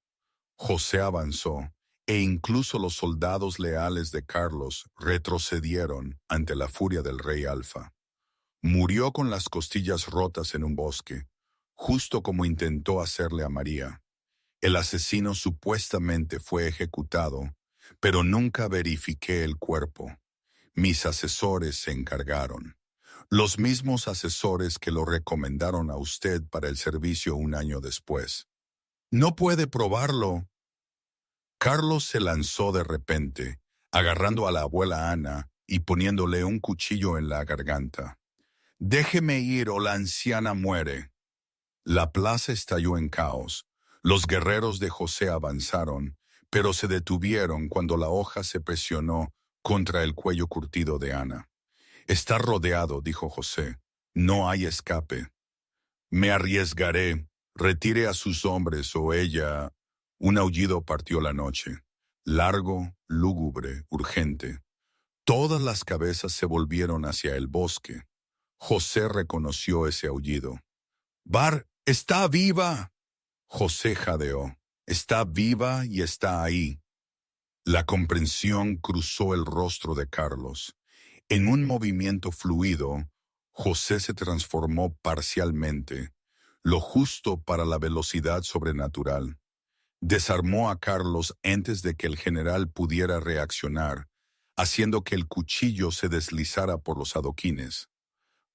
José avanzó, e incluso los soldados leales de Carlos retrocedieron ante la furia del rey Alfa. Murió con las costillas rotas en un bosque, justo como intentó hacerle a María. El asesino supuestamente fue ejecutado, pero nunca verifiqué el cuerpo. Mis asesores se encargaron. Los mismos asesores que lo recomendaron a usted para el servicio un año después. No puede probarlo. Carlos se lanzó de repente, agarrando a la abuela Ana y poniéndole un cuchillo en la garganta. Déjeme ir o la anciana muere. La plaza estalló en caos. Los guerreros de José avanzaron, pero se detuvieron cuando la hoja se presionó contra el cuello curtido de Ana. Está rodeado, dijo José. No hay escape. Me arriesgaré. Retire a sus hombres o ella... Un aullido partió la noche. Largo, lúgubre, urgente. Todas las cabezas se volvieron hacia el bosque. José reconoció ese aullido. «¡Bar, está viva!» José jadeó. «Está viva y está ahí». La comprensión cruzó el rostro de Carlos. En un movimiento fluido, José se transformó parcialmente, lo justo para la velocidad sobrenatural. Desarmó a Carlos antes de que el general pudiera reaccionar, haciendo que el cuchillo se deslizara por los adoquines.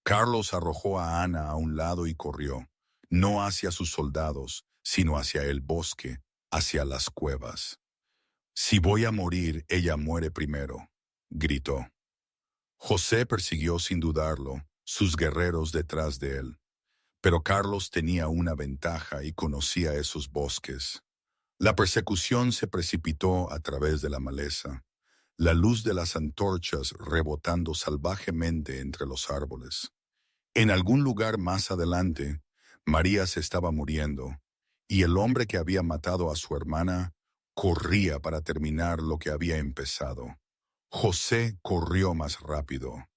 Carlos arrojó a Ana a un lado y corrió, no hacia sus soldados, sino hacia el bosque, hacia las cuevas. «Si voy a morir, ella muere primero», gritó. José persiguió sin dudarlo, sus guerreros detrás de él. Pero Carlos tenía una ventaja y conocía esos bosques. La persecución se precipitó a través de la maleza, la luz de las antorchas rebotando salvajemente entre los árboles. En algún lugar más adelante, María se estaba muriendo, y el hombre que había matado a su hermana corría para terminar lo que había empezado. José corrió más rápido.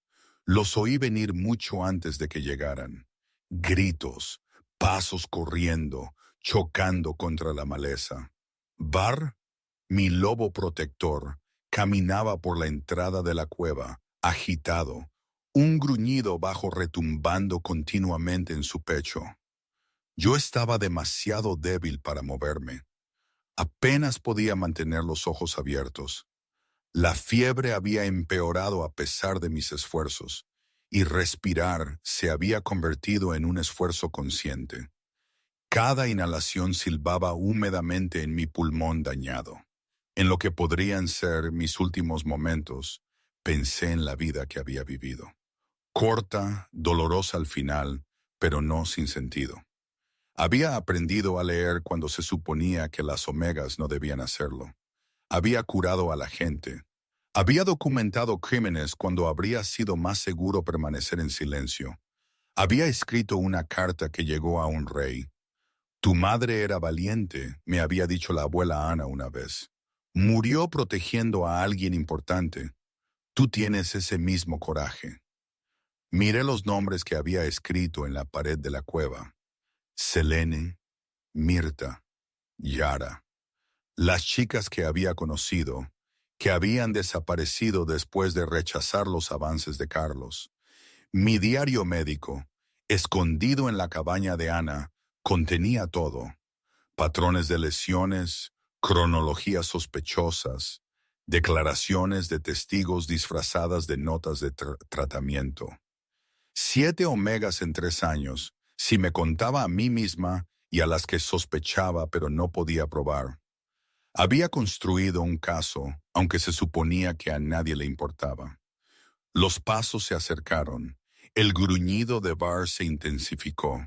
Los oí venir mucho antes de que llegaran. Gritos, pasos corriendo, chocando contra la maleza. Bar, mi lobo protector, caminaba por la entrada de la cueva, agitado, un gruñido bajo retumbando continuamente en su pecho. Yo estaba demasiado débil para moverme. Apenas podía mantener los ojos abiertos. La fiebre había empeorado a pesar de mis esfuerzos, y respirar se había convertido en un esfuerzo consciente. Cada inhalación silbaba húmedamente en mi pulmón dañado. En lo que podrían ser mis últimos momentos, pensé en la vida que había vivido. Corta, dolorosa al final, pero no sin sentido. Había aprendido a leer cuando se suponía que las omegas no debían hacerlo. Había curado a la gente. Había documentado crímenes cuando habría sido más seguro permanecer en silencio. Había escrito una carta que llegó a un rey. Tu madre era valiente, me había dicho la abuela Ana una vez. Murió protegiendo a alguien importante. Tú tienes ese mismo coraje. Miré los nombres que había escrito en la pared de la cueva. Selene, Mirta, Yara. Las chicas que había conocido, que habían desaparecido después de rechazar los avances de Carlos. Mi diario médico, escondido en la cabaña de Ana, contenía todo. Patrones de lesiones, cronologías sospechosas, declaraciones de testigos disfrazadas de notas de tratamiento. 7 omegas en 3 años, si me contaba a mí misma y a las que sospechaba pero no podía probar. Había construido un caso, aunque se suponía que a nadie le importaba. Los pasos se acercaron. El gruñido de Barr se intensificó.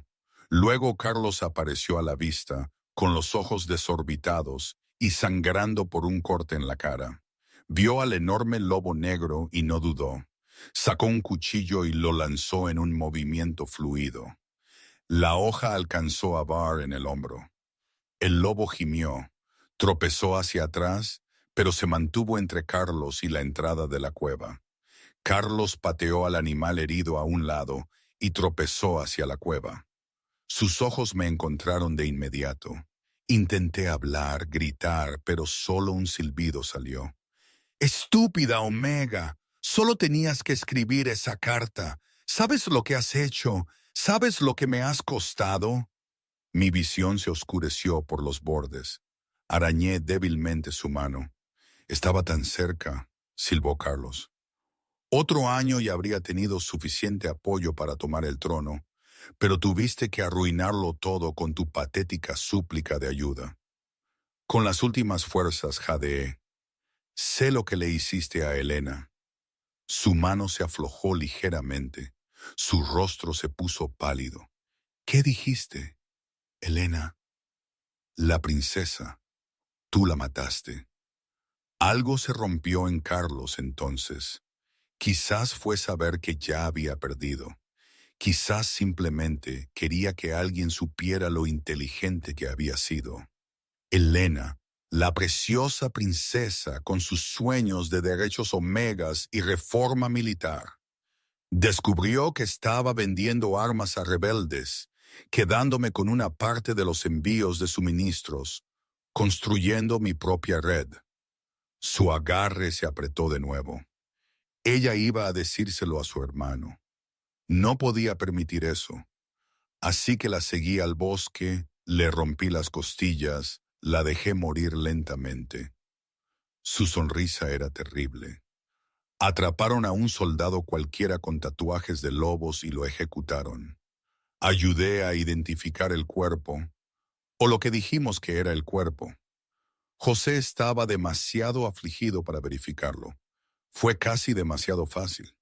Luego Carlos apareció a la vista, con los ojos desorbitados y sangrando por un corte en la cara. Vio al enorme lobo negro y no dudó. Sacó un cuchillo y lo lanzó en un movimiento fluido. La hoja alcanzó a Barr en el hombro. El lobo gimió, tropezó hacia atrás, pero se mantuvo entre Carlos y la entrada de la cueva. Carlos pateó al animal herido a un lado y tropezó hacia la cueva. Sus ojos me encontraron de inmediato. Intenté hablar, gritar, pero solo un silbido salió. «Estúpida Omega, solo tenías que escribir esa carta. ¿Sabes lo que has hecho? ¿Sabes lo que me has costado?» Mi visión se oscureció por los bordes. Arañé débilmente su mano. «Estaba tan cerca», silbó Carlos. «Otro año y habría tenido suficiente apoyo para tomar el trono, pero tuviste que arruinarlo todo con tu patética súplica de ayuda. Con las últimas fuerzas jadeé. Sé lo que le hiciste a Helena». Su mano se aflojó ligeramente. Su rostro se puso pálido. «¿Qué dijiste, Helena?» «La princesa. Tú la mataste». Algo se rompió en Carlos entonces. Quizás fue saber que ya había perdido. Quizás simplemente quería que alguien supiera lo inteligente que había sido. Helena, la preciosa princesa con sus sueños de derechos omegas y reforma militar, descubrió que estaba vendiendo armas a rebeldes, quedándome con una parte de los envíos de suministros, construyendo mi propia red. Su agarre se apretó de nuevo. Ella iba a decírselo a su hermano. No podía permitir eso. Así que la seguí al bosque, le rompí las costillas, la dejé morir lentamente. Su sonrisa era terrible. Atraparon a un soldado cualquiera con tatuajes de lobos y lo ejecutaron. Ayudé a identificar el cuerpo, o lo que dijimos que era el cuerpo. José estaba demasiado afligido para verificarlo. Fue casi demasiado fácil.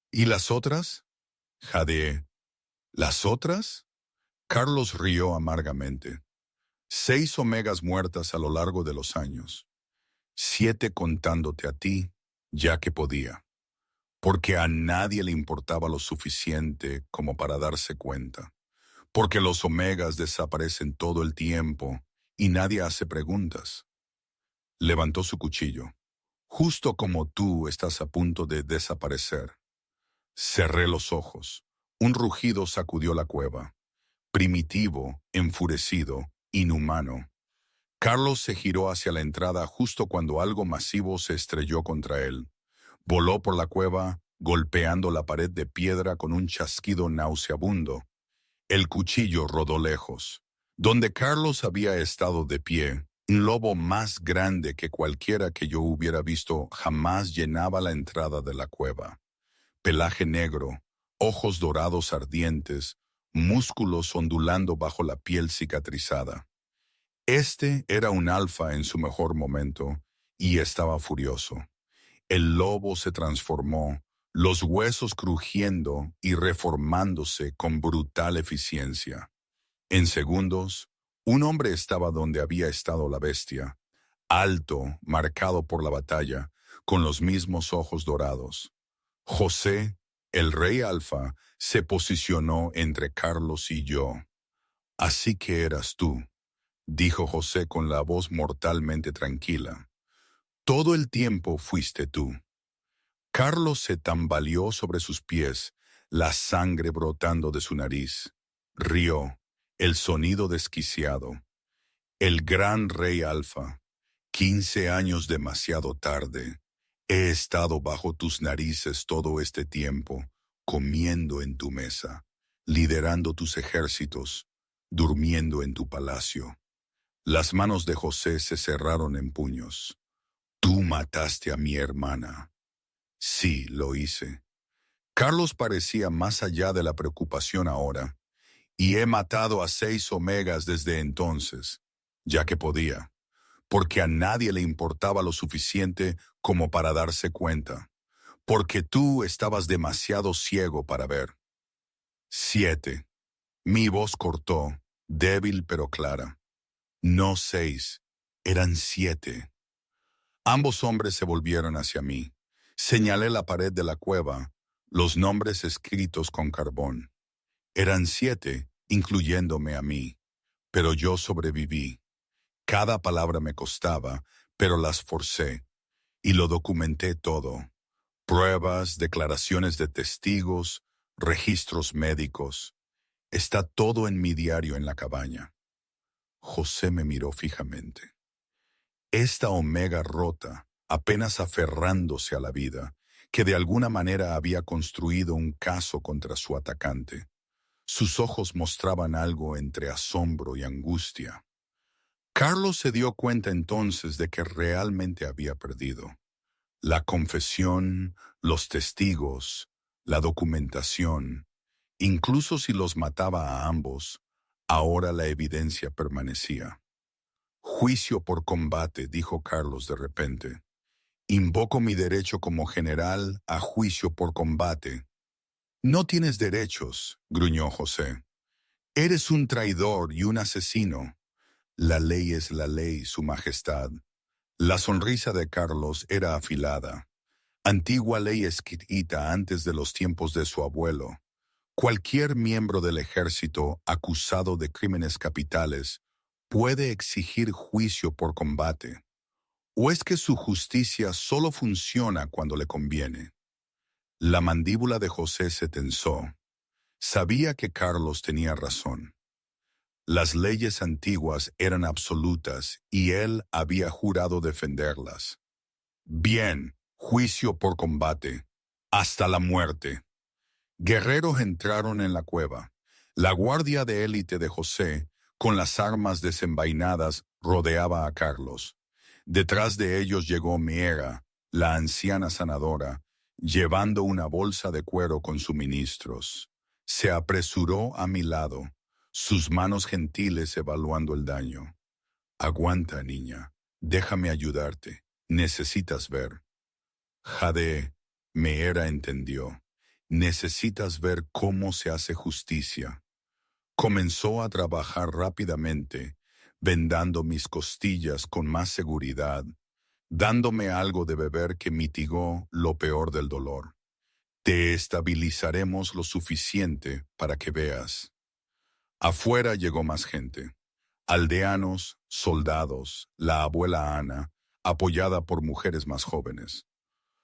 ¿Y las otras?, jadeé. ¿Las otras? Carlos rió amargamente. 6 omegas muertas a lo largo de los años. 7 contándote a ti, ya que podía. Porque a nadie le importaba lo suficiente como para darse cuenta. Porque los omegas desaparecen todo el tiempo y nadie hace preguntas. Levantó su cuchillo. Justo como tú estás a punto de desaparecer. Cerré los ojos. Un rugido sacudió la cueva. Primitivo, enfurecido, inhumano. Carlos se giró hacia la entrada justo cuando algo masivo se estrelló contra él. Voló por la cueva, golpeando la pared de piedra con un chasquido nauseabundo. El cuchillo rodó lejos. Donde Carlos había estado de pie, un lobo más grande que cualquiera que yo hubiera visto jamás llenaba la entrada de la cueva. Pelaje negro, ojos dorados ardientes, músculos ondulando bajo la piel cicatrizada. Este era un alfa en su mejor momento y estaba furioso. El lobo se transformó, los huesos crujiendo y reformándose con brutal eficiencia. En segundos, un hombre estaba donde había estado la bestia, alto, marcado por la batalla, con los mismos ojos dorados. José, el rey Alfa, se posicionó entre Carlos y yo. Así que eras tú, dijo José con la voz mortalmente tranquila. Todo el tiempo fuiste tú. Carlos se tambaleó sobre sus pies, la sangre brotando de su nariz. Rió, el sonido desquiciado. El gran rey Alfa, 15 años demasiado tarde. He estado bajo tus narices todo este tiempo, comiendo en tu mesa, liderando tus ejércitos, durmiendo en tu palacio. Las manos de José se cerraron en puños. Tú mataste a mi hermana. Sí, lo hice. Carlos parecía más allá de la preocupación ahora, y he matado a 6 omegas desde entonces, ya que podía, porque a nadie le importaba lo suficiente como para darse cuenta, porque tú estabas demasiado ciego para ver. 7. Mi voz cortó, débil pero clara. No 6, eran 7. Ambos hombres se volvieron hacia mí. Señalé la pared de la cueva, los nombres escritos con carbón. Eran 7, incluyéndome a mí, pero yo sobreviví. Cada palabra me costaba, pero las forcé, y lo documenté todo. Pruebas, declaraciones de testigos, registros médicos. Está todo en mi diario en la cabaña. José me miró fijamente. Esta omega rota, apenas aferrándose a la vida, que de alguna manera había construido un caso contra su atacante. Sus ojos mostraban algo entre asombro y angustia. Carlos se dio cuenta entonces de que realmente había perdido. La confesión, los testigos, la documentación, incluso si los mataba a ambos, ahora la evidencia permanecía. Juicio por combate, dijo Carlos de repente. Invoco mi derecho como general a juicio por combate. No tienes derechos, gruñó José. Eres un traidor y un asesino. La ley es la ley, Su Majestad. La sonrisa de Carlos era afilada. Antigua ley escrita antes de los tiempos de su abuelo. Cualquier miembro del ejército acusado de crímenes capitales puede exigir juicio por combate. ¿O es que su justicia solo funciona cuando le conviene? La mandíbula de José se tensó. Sabía que Carlos tenía razón. Las leyes antiguas eran absolutas y él había jurado defenderlas. Bien, juicio por combate, hasta la muerte. Guerreros entraron en la cueva. La guardia de élite de José, con las armas desenvainadas, rodeaba a Carlos. Detrás de ellos llegó Miera, la anciana sanadora, llevando una bolsa de cuero con suministros. Se apresuró a mi lado, sus manos gentiles evaluando el daño. Aguanta, niña, déjame ayudarte. Necesitas ver. Jade, Meera entendió. Necesitas ver cómo se hace justicia. Comenzó a trabajar rápidamente, vendando mis costillas con más seguridad, dándome algo de beber que mitigó lo peor del dolor. Te estabilizaremos lo suficiente para que veas. Afuera llegó más gente. Aldeanos, soldados, la abuela Ana, apoyada por mujeres más jóvenes.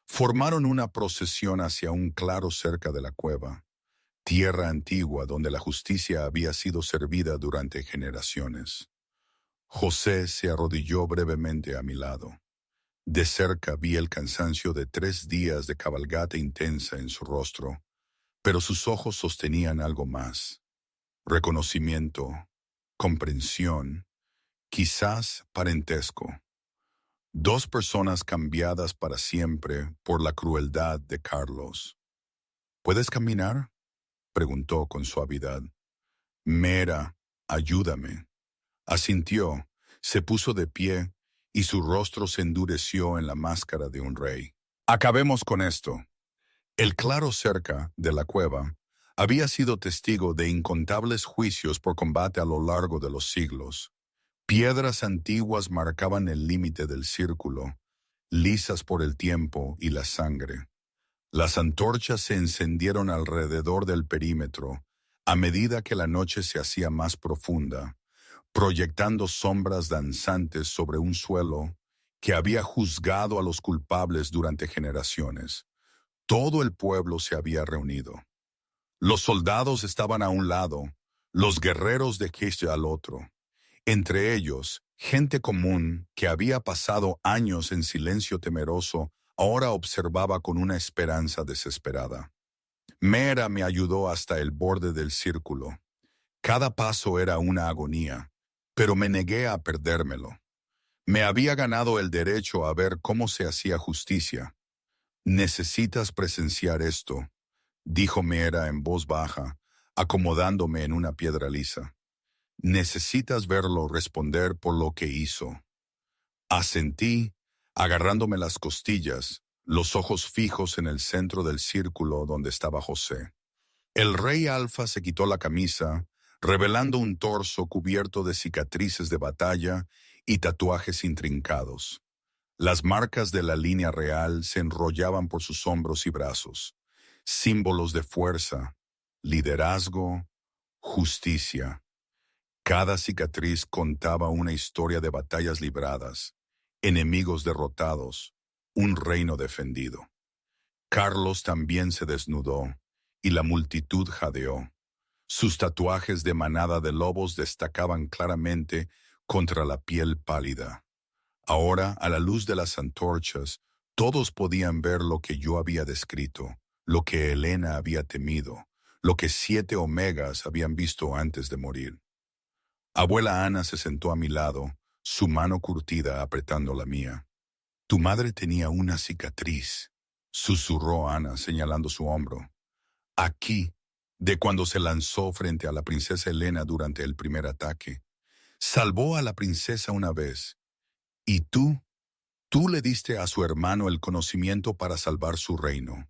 Formaron una procesión hacia un claro cerca de la cueva, tierra antigua donde la justicia había sido servida durante generaciones. José se arrodilló brevemente a mi lado. De cerca vi el cansancio de 3 días de cabalgata intensa en su rostro, pero sus ojos sostenían algo más. Reconocimiento, comprensión, quizás parentesco. 2 personas cambiadas para siempre por la crueldad de Carlos. ¿Puedes caminar?, preguntó con suavidad. Mera, ayúdame. Asintió, se puso de pie y su rostro se endureció en la máscara de un rey. Acabemos con esto. El claro cerca de la cueva había sido testigo de incontables juicios por combate a lo largo de los siglos. Piedras antiguas marcaban el límite del círculo, lisas por el tiempo y la sangre. Las antorchas se encendieron alrededor del perímetro a medida que la noche se hacía más profunda, proyectando sombras danzantes sobre un suelo que había juzgado a los culpables durante generaciones. Todo el pueblo se había reunido. Los soldados estaban a un lado, los guerreros de Kish al otro. Entre ellos, gente común que había pasado años en silencio temeroso, ahora observaba con una esperanza desesperada. Mera me ayudó hasta el borde del círculo. Cada paso era una agonía, pero me negué a perdérmelo. Me había ganado el derecho a ver cómo se hacía justicia. Necesitas presenciar esto, dijo Mera en voz baja, acomodándome en una piedra lisa. Necesitas verlo responder por lo que hizo. Asentí, agarrándome las costillas, los ojos fijos en el centro del círculo donde estaba José. El rey Alfa se quitó la camisa, revelando un torso cubierto de cicatrices de batalla y tatuajes intrincados. Las marcas de la línea real se enrollaban por sus hombros y brazos, símbolos de fuerza, liderazgo, justicia. Cada cicatriz contaba una historia de batallas libradas, enemigos derrotados, un reino defendido. Carlos también se desnudó, y la multitud jadeó. Sus tatuajes de manada de lobos destacaban claramente contra la piel pálida. Ahora, a la luz de las antorchas, todos podían ver lo que yo había descrito, lo que Helena había temido, lo que 7 omegas habían visto antes de morir. Abuela Ana se sentó a mi lado, su mano curtida apretando la mía. «Tu madre tenía una cicatriz», susurró Ana señalando su hombro. «Aquí, de cuando se lanzó frente a la princesa Helena durante el primer ataque. Salvó a la princesa una vez. Y tú le diste a su hermano el conocimiento para salvar su reino».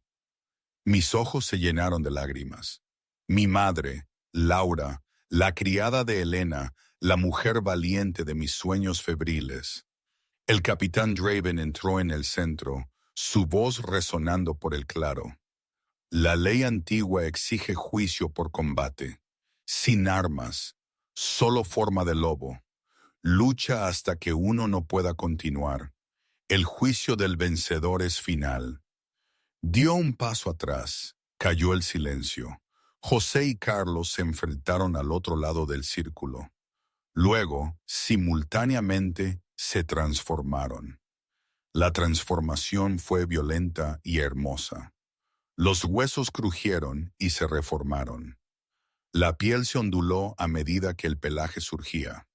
Mis ojos se llenaron de lágrimas. Mi madre, Laura, la criada de Helena, la mujer valiente de mis sueños febriles. El capitán Draven entró en el centro, su voz resonando por el claro. La ley antigua exige juicio por combate, sin armas, solo forma de lobo. Lucha hasta que uno no pueda continuar. El juicio del vencedor es final. Dio un paso atrás, cayó el silencio. José y Carlos se enfrentaron al otro lado del círculo. Luego, simultáneamente, se transformaron. La transformación fue violenta y hermosa. Los huesos crujieron y se reformaron. La piel se onduló a medida que el pelaje surgía.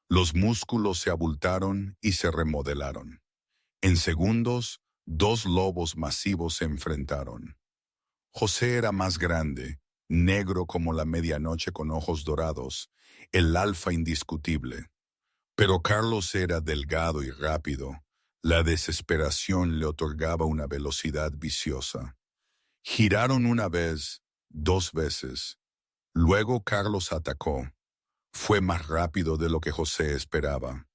Los músculos se abultaron y se remodelaron. En segundos, 2 lobos masivos se enfrentaron. José era más grande, negro como la medianoche con ojos dorados, el alfa indiscutible. Pero Carlos era delgado y rápido. La desesperación le otorgaba una velocidad viciosa. Giraron una vez, 2 veces. Luego Carlos atacó. Fue más rápido de lo que José esperaba.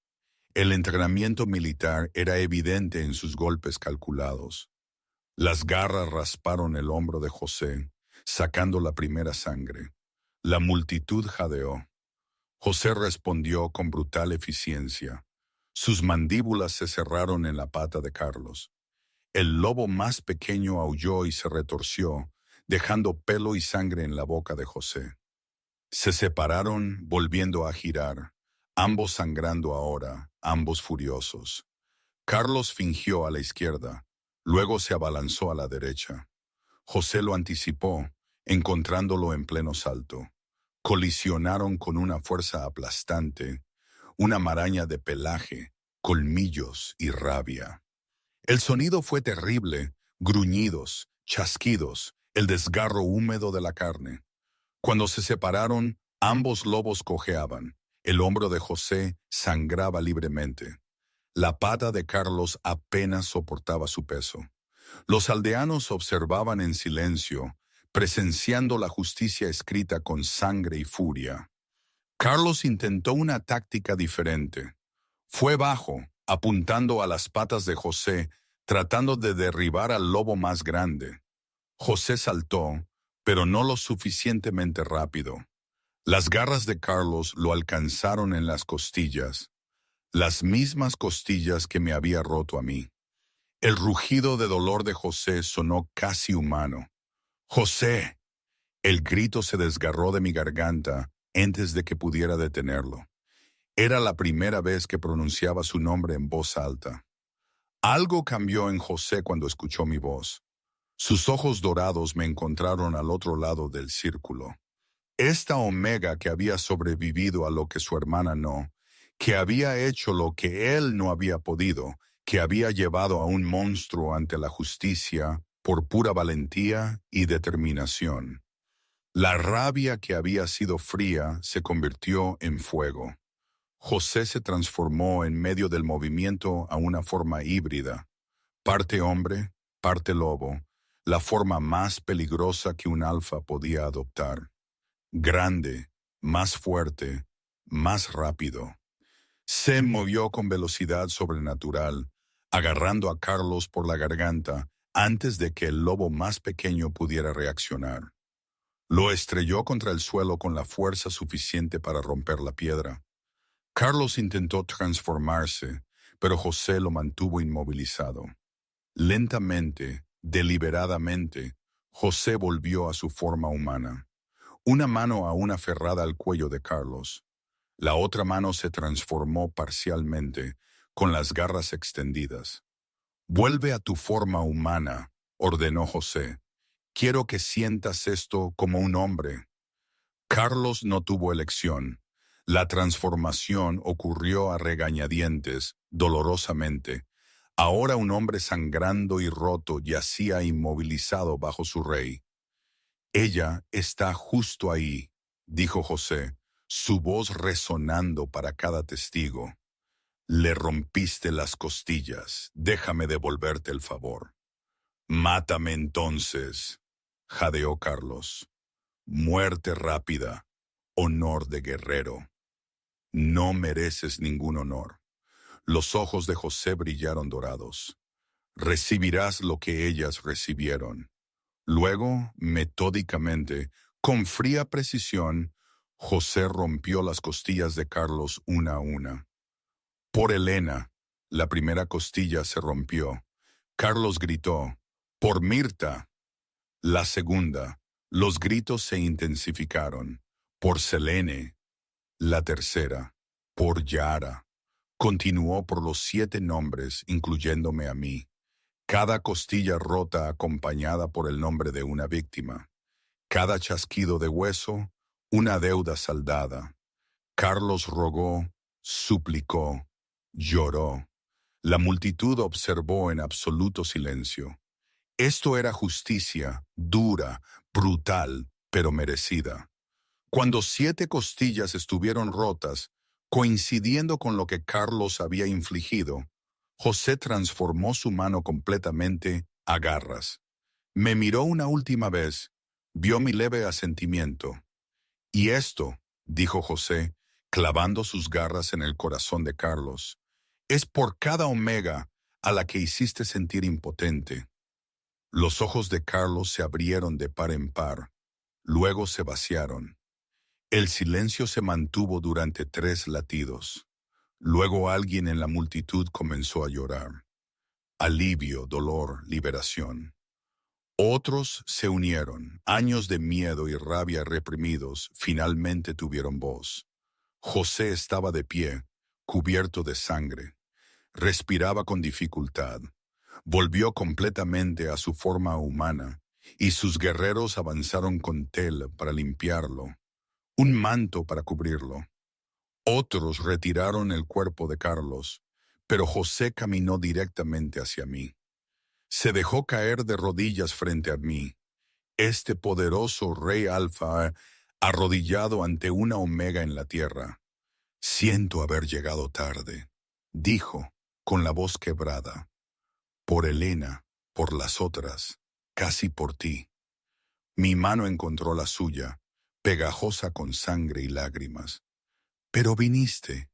El entrenamiento militar era evidente en sus golpes calculados. Las garras rasparon el hombro de José, sacando la primera sangre. La multitud jadeó. José respondió con brutal eficiencia. Sus mandíbulas se cerraron en la pata de Carlos. El lobo más pequeño aulló y se retorció, dejando pelo y sangre en la boca de José. Se separaron, volviendo a girar, ambos sangrando ahora, ambos furiosos. Carlos fingió a la izquierda, luego se abalanzó a la derecha. José lo anticipó, encontrándolo en pleno salto. Colisionaron con una fuerza aplastante, una maraña de pelaje, colmillos y rabia. El sonido fue terrible, gruñidos, chasquidos, el desgarro húmedo de la carne. Cuando se separaron, ambos lobos cojeaban. El hombro de José sangraba libremente. La pata de Carlos apenas soportaba su peso. Los aldeanos observaban en silencio, presenciando la justicia escrita con sangre y furia. Carlos intentó una táctica diferente. Fue bajo, apuntando a las patas de José, tratando de derribar al lobo más grande. José saltó, pero no lo suficientemente rápido. Las garras de Carlos lo alcanzaron en las costillas, las mismas costillas que me había roto a mí. El rugido de dolor de José sonó casi humano. ¡José! El grito se desgarró de mi garganta antes de que pudiera detenerlo. Era la primera vez que pronunciaba su nombre en voz alta. Algo cambió en José cuando escuchó mi voz. Sus ojos dorados me encontraron al otro lado del círculo. Esta Omega que había sobrevivido a lo que su hermana no, que había hecho lo que él no había podido, que había llevado a un monstruo ante la justicia por pura valentía y determinación. La rabia que había sido fría se convirtió en fuego. José se transformó en medio del movimiento a una forma híbrida, parte hombre, parte lobo, la forma más peligrosa que un alfa podía adoptar. Grande, más fuerte, más rápido. Se movió con velocidad sobrenatural, agarrando a Carlos por la garganta antes de que el lobo más pequeño pudiera reaccionar. Lo estrelló contra el suelo con la fuerza suficiente para romper la piedra. Carlos intentó transformarse, pero José lo mantuvo inmovilizado. Lentamente, deliberadamente, José volvió a su forma humana. Una mano aún aferrada al cuello de Carlos. La otra mano se transformó parcialmente, con las garras extendidas. «Vuelve a tu forma humana», ordenó José. «Quiero que sientas esto como un hombre». Carlos no tuvo elección. La transformación ocurrió a regañadientes, dolorosamente. Ahora un hombre sangrando y roto yacía inmovilizado bajo su rey. «Ella está justo ahí», dijo José, su voz resonando para cada testigo. «Le rompiste las costillas, déjame devolverte el favor». «Mátame entonces», jadeó Carlos. «Muerte rápida, honor de guerrero». «No mereces ningún honor». Los ojos de José brillaron dorados. «Recibirás lo que ellas recibieron». Luego, metódicamente, con fría precisión, José rompió las costillas de Carlos una a una. «Por Helena», la primera costilla se rompió. Carlos gritó, «¡Por Mirta!». La segunda, los gritos se intensificaron. «¡Por Selene!». La tercera, «¡Por Yara!». Continuó por los 7 nombres, incluyéndome a mí. Cada costilla rota acompañada por el nombre de una víctima. Cada chasquido de hueso, una deuda saldada. Carlos rogó, suplicó, lloró. La multitud observó en absoluto silencio. Esto era justicia, dura, brutal, pero merecida. Cuando 7 costillas estuvieron rotas, coincidiendo con lo que Carlos había infligido, José transformó su mano completamente a garras. Me miró una última vez, vio mi leve asentimiento. «Y esto», dijo José, clavando sus garras en el corazón de Carlos, «es por cada Omega a la que hiciste sentir impotente». Los ojos de Carlos se abrieron de par en par, luego se vaciaron. El silencio se mantuvo durante 3 latidos. Luego alguien en la multitud comenzó a llorar. Alivio, dolor, liberación. Otros se unieron. Años de miedo y rabia reprimidos finalmente tuvieron voz. José estaba de pie, cubierto de sangre. Respiraba con dificultad. Volvió completamente a su forma humana, y sus guerreros avanzaron con tel para limpiarlo, un manto para cubrirlo. Otros retiraron el cuerpo de Carlos, pero José caminó directamente hacia mí. Se dejó caer de rodillas frente a mí. Este poderoso rey alfa arrodillado ante una Omega en la tierra. «Siento haber llegado tarde», dijo, con la voz quebrada. «Por Helena, por las otras, casi por ti». Mi mano encontró la suya, pegajosa con sangre y lágrimas. Pero viniste,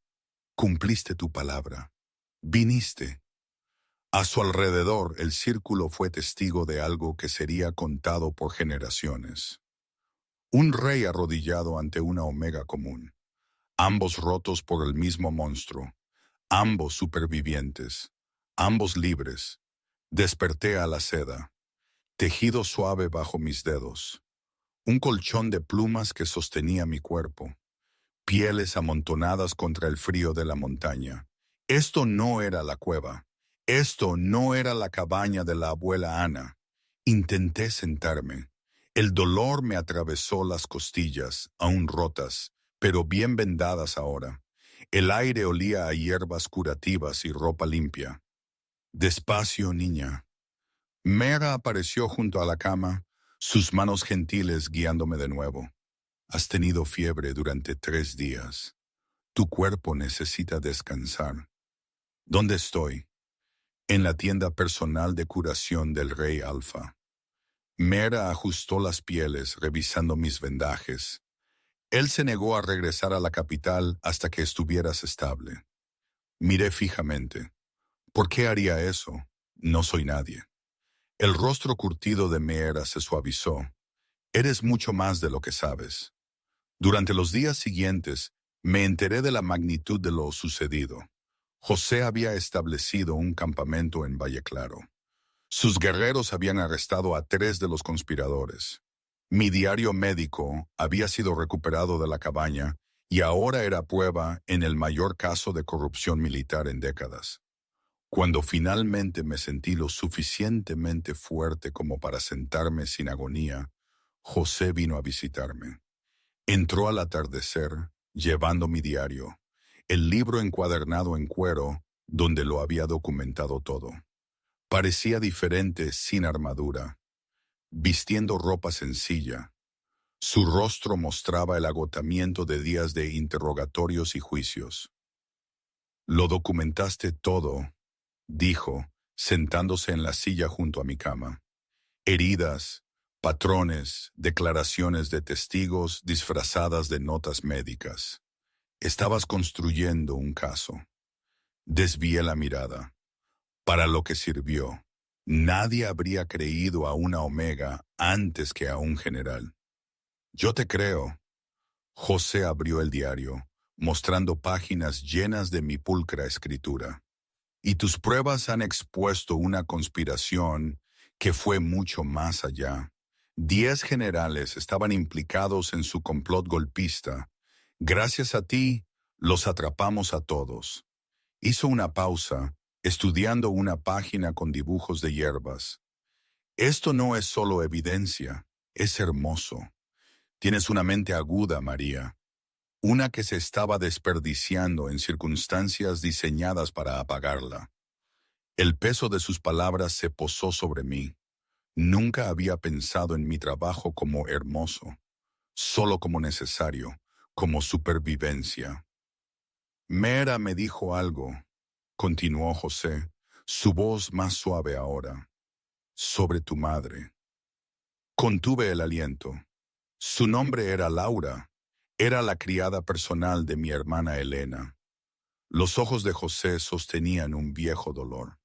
cumpliste tu palabra. Viniste. A su alrededor el círculo fue testigo de algo que sería contado por generaciones. Un rey arrodillado ante una omega común, ambos rotos por el mismo monstruo, ambos supervivientes, ambos libres. Desperté a la seda, tejido suave bajo mis dedos, un colchón de plumas que sostenía mi cuerpo, pieles amontonadas contra el frío de la montaña. Esto no era la cueva, esto no era la cabaña de la abuela Ana. Intenté sentarme. El dolor me atravesó las costillas, aún rotas, pero bien vendadas ahora. El aire olía a hierbas curativas y ropa limpia. Despacio, niña. Mera apareció junto a la cama, sus manos gentiles guiándome de nuevo. Has tenido fiebre durante 3 días. Tu cuerpo necesita descansar. ¿Dónde estoy? En la tienda personal de curación del rey Alfa. Mera ajustó las pieles, revisando mis vendajes. Él se negó a regresar a la capital hasta que estuvieras estable. Miré fijamente. ¿Por qué haría eso? No soy nadie. El rostro curtido de Mera se suavizó. Eres mucho más de lo que sabes. Durante los días siguientes, me enteré de la magnitud de lo sucedido. José había establecido un campamento en Valle Claro. Sus guerreros habían arrestado a 3 de los conspiradores. Mi diario médico había sido recuperado de la cabaña y ahora era prueba en el mayor caso de corrupción militar en décadas. Cuando finalmente me sentí lo suficientemente fuerte como para sentarme sin agonía, José vino a visitarme. Entró al atardecer, llevando mi diario, el libro encuadernado en cuero, donde lo había documentado todo. Parecía diferente sin armadura, vistiendo ropa sencilla. Su rostro mostraba el agotamiento de días de interrogatorios y juicios. Lo documentaste todo, dijo, sentándose en la silla junto a mi cama. Heridas, patrones, declaraciones de testigos disfrazadas de notas médicas. Estabas construyendo un caso. Desvié la mirada. Para lo que sirvió. Nadie habría creído a una omega antes que a un general. Yo te creo. José abrió el diario, mostrando páginas llenas de mi pulcra escritura. Y tus pruebas han expuesto una conspiración que fue mucho más allá. 10 generales estaban implicados en su complot golpista. Gracias a ti, los atrapamos a todos. Hizo una pausa, estudiando una página con dibujos de hierbas. Esto no es solo evidencia, es hermoso. Tienes una mente aguda, María. Una que se estaba desperdiciando en circunstancias diseñadas para apagarla. El peso de sus palabras se posó sobre mí. Nunca había pensado en mi trabajo como hermoso, solo como necesario, como supervivencia. Mera me dijo algo, continuó José, su voz más suave ahora, sobre tu madre. Contuve el aliento. Su nombre era Laura, era la criada personal de mi hermana Elena. Los ojos de José sostenían un viejo dolor.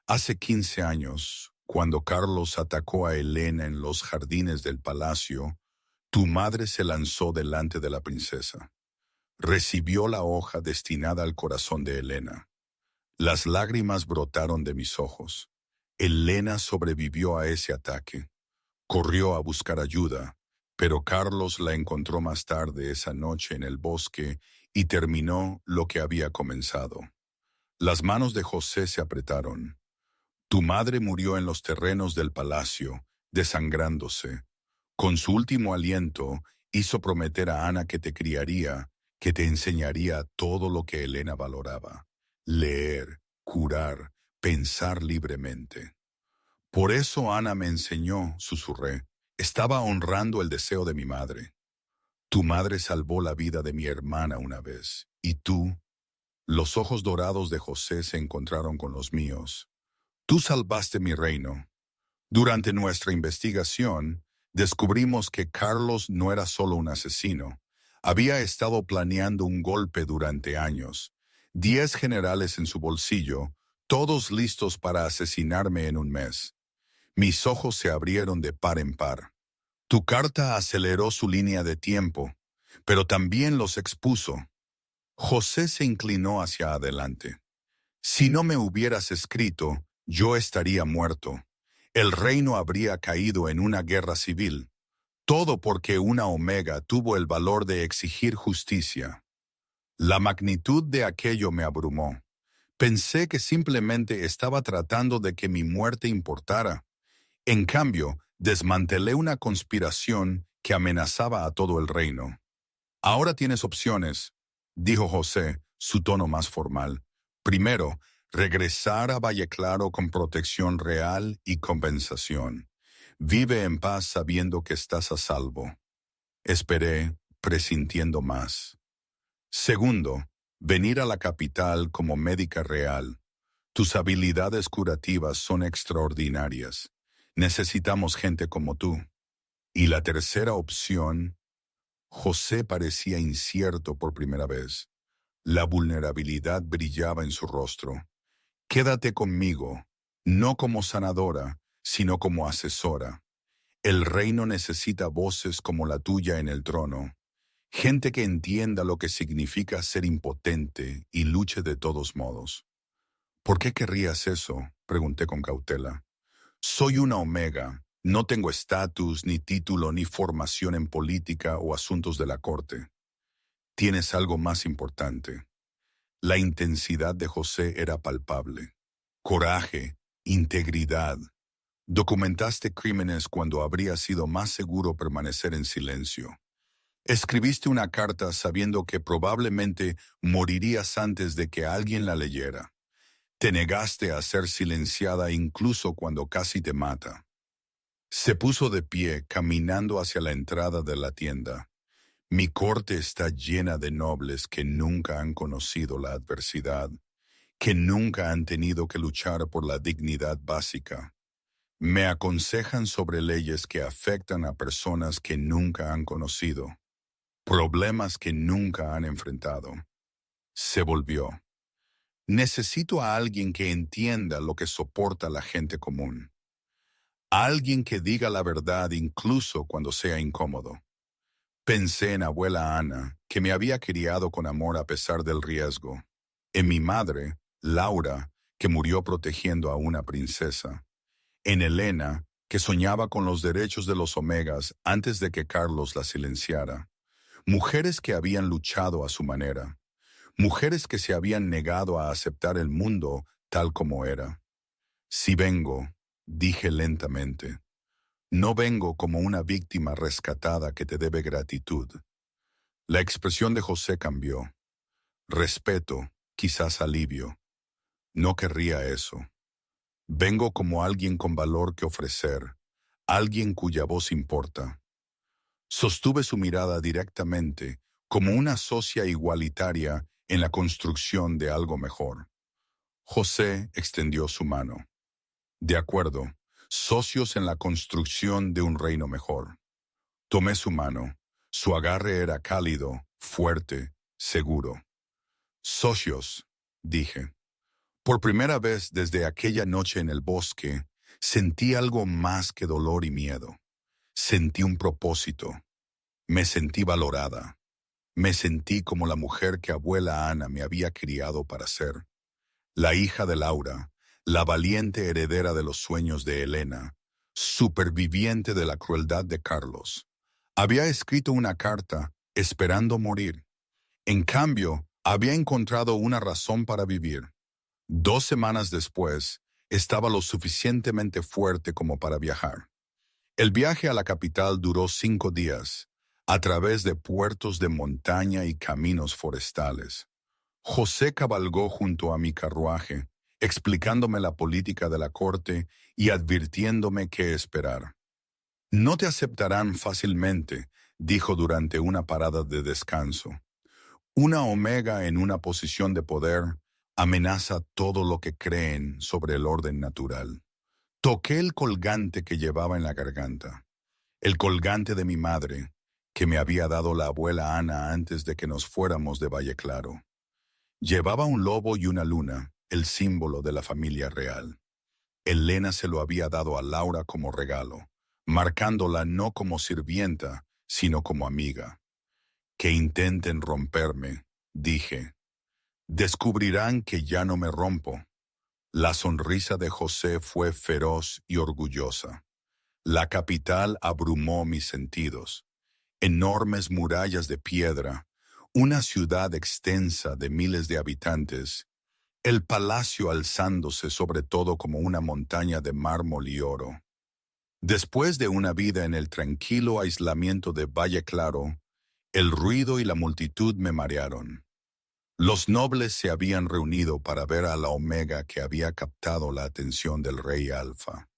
Hace 15 años, cuando Carlos atacó a Elena en los jardines del palacio, tu madre se lanzó delante de la princesa. Recibió la hoja destinada al corazón de Elena. Las lágrimas brotaron de mis ojos. Elena sobrevivió a ese ataque. Corrió a buscar ayuda, pero Carlos la encontró más tarde esa noche en el bosque y terminó lo que había comenzado. Las manos de José se apretaron. Tu madre murió en los terrenos del palacio, desangrándose. Con su último aliento, hizo prometer a Ana que te criaría, que te enseñaría todo lo que Elena valoraba. Leer, curar, pensar libremente. Por eso Ana me enseñó, susurré. Estaba honrando el deseo de mi madre. Tu madre salvó la vida de mi hermana una vez, y tú. Los ojos dorados de José se encontraron con los míos. Tú salvaste mi reino. Durante nuestra investigación, descubrimos que Carlos no era solo un asesino. Había estado planeando un golpe durante años. 10 generales en su bolsillo, todos listos para asesinarme en un mes. Mis ojos se abrieron de par en par. Tu carta aceleró su línea de tiempo, pero también los expuso. José se inclinó hacia adelante. Si no me hubieras escrito, yo estaría muerto. El reino habría caído en una guerra civil. Todo porque una Omega tuvo el valor de exigir justicia. La magnitud de aquello me abrumó. Pensé que simplemente estaba tratando de que mi muerte importara. En cambio, desmantelé una conspiración que amenazaba a todo el reino. Ahora tienes opciones, dijo José, su tono más formal. Primero, regresar a Valle Claro con protección real y compensación. Vive en paz sabiendo que estás a salvo. Esperé, presintiendo más. Segundo, venir a la capital como médica real. Tus habilidades curativas son extraordinarias. Necesitamos gente como tú. Y la tercera opción, José parecía incierto por primera vez. La vulnerabilidad brillaba en su rostro. Quédate conmigo, no como sanadora, sino como asesora. El reino necesita voces como la tuya en el trono. Gente que entienda lo que significa ser impotente y luche de todos modos. ¿Por qué querrías eso?, pregunté con cautela. Soy una Omega. No tengo estatus, ni título, ni formación en política o asuntos de la corte. Tienes algo más importante. La intensidad de José era palpable. Coraje, integridad. Documentaste crímenes cuando habría sido más seguro permanecer en silencio. Escribiste una carta sabiendo que probablemente morirías antes de que alguien la leyera. Te negaste a ser silenciada incluso cuando casi te mata. Se puso de pie, caminando hacia la entrada de la tienda. Mi corte está llena de nobles que nunca han conocido la adversidad, que nunca han tenido que luchar por la dignidad básica. Me aconsejan sobre leyes que afectan a personas que nunca han conocido, problemas que nunca han enfrentado. Se volvió. Necesito a alguien que entienda lo que soporta la gente común. Alguien que diga la verdad incluso cuando sea incómodo. Pensé en abuela Ana, que me había criado con amor a pesar del riesgo. En mi madre, Laura, que murió protegiendo a una princesa. En Elena, que soñaba con los derechos de los Omegas antes de que Carlos la silenciara. Mujeres que habían luchado a su manera. Mujeres que se habían negado a aceptar el mundo tal como era. Si vengo, dije lentamente, no vengo como una víctima rescatada que te debe gratitud. La expresión de José cambió. Respeto, quizás alivio. No querría eso. Vengo como alguien con valor que ofrecer, alguien cuya voz importa. Sostuve su mirada directamente, como una socia igualitaria en la construcción de algo mejor. José extendió su mano. De acuerdo, socios en la construcción de un reino mejor. Tomé su mano. Su agarre era cálido, fuerte, seguro. Socios, dije. Por primera vez desde aquella noche en el bosque, sentí algo más que dolor y miedo. Sentí un propósito. Me sentí valorada. Me sentí como la mujer que abuela Ana me había criado para ser. La hija de Laura, la valiente heredera de los sueños de Elena, superviviente de la crueldad de Carlos. Había escrito una carta esperando morir. En cambio, había encontrado una razón para vivir. 2 semanas después, estaba lo suficientemente fuerte como para viajar. El viaje a la capital duró 5 días, a través de puertos de montaña y caminos forestales. José cabalgó junto a mi carruaje, explicándome la política de la corte y advirtiéndome qué esperar. No te aceptarán fácilmente, dijo durante una parada de descanso. Una Omega en una posición de poder amenaza todo lo que creen sobre el orden natural. Toqué el colgante que llevaba en la garganta, el colgante de mi madre, que me había dado la abuela Ana antes de que nos fuéramos de Valle Claro. Llevaba un lobo y una luna, el símbolo de la familia real. Elena se lo había dado a Laura como regalo, marcándola no como sirvienta, sino como amiga. Que intenten romperme, dije. Descubrirán que ya no me rompo. La sonrisa de José fue feroz y orgullosa. La capital abrumó mis sentidos. Enormes murallas de piedra, una ciudad extensa de miles de habitantes, el palacio alzándose sobre todo como una montaña de mármol y oro. Después de una vida en el tranquilo aislamiento de Valle Claro, el ruido y la multitud me marearon. Los nobles se habían reunido para ver a la Omega que había captado la atención del rey Alfa.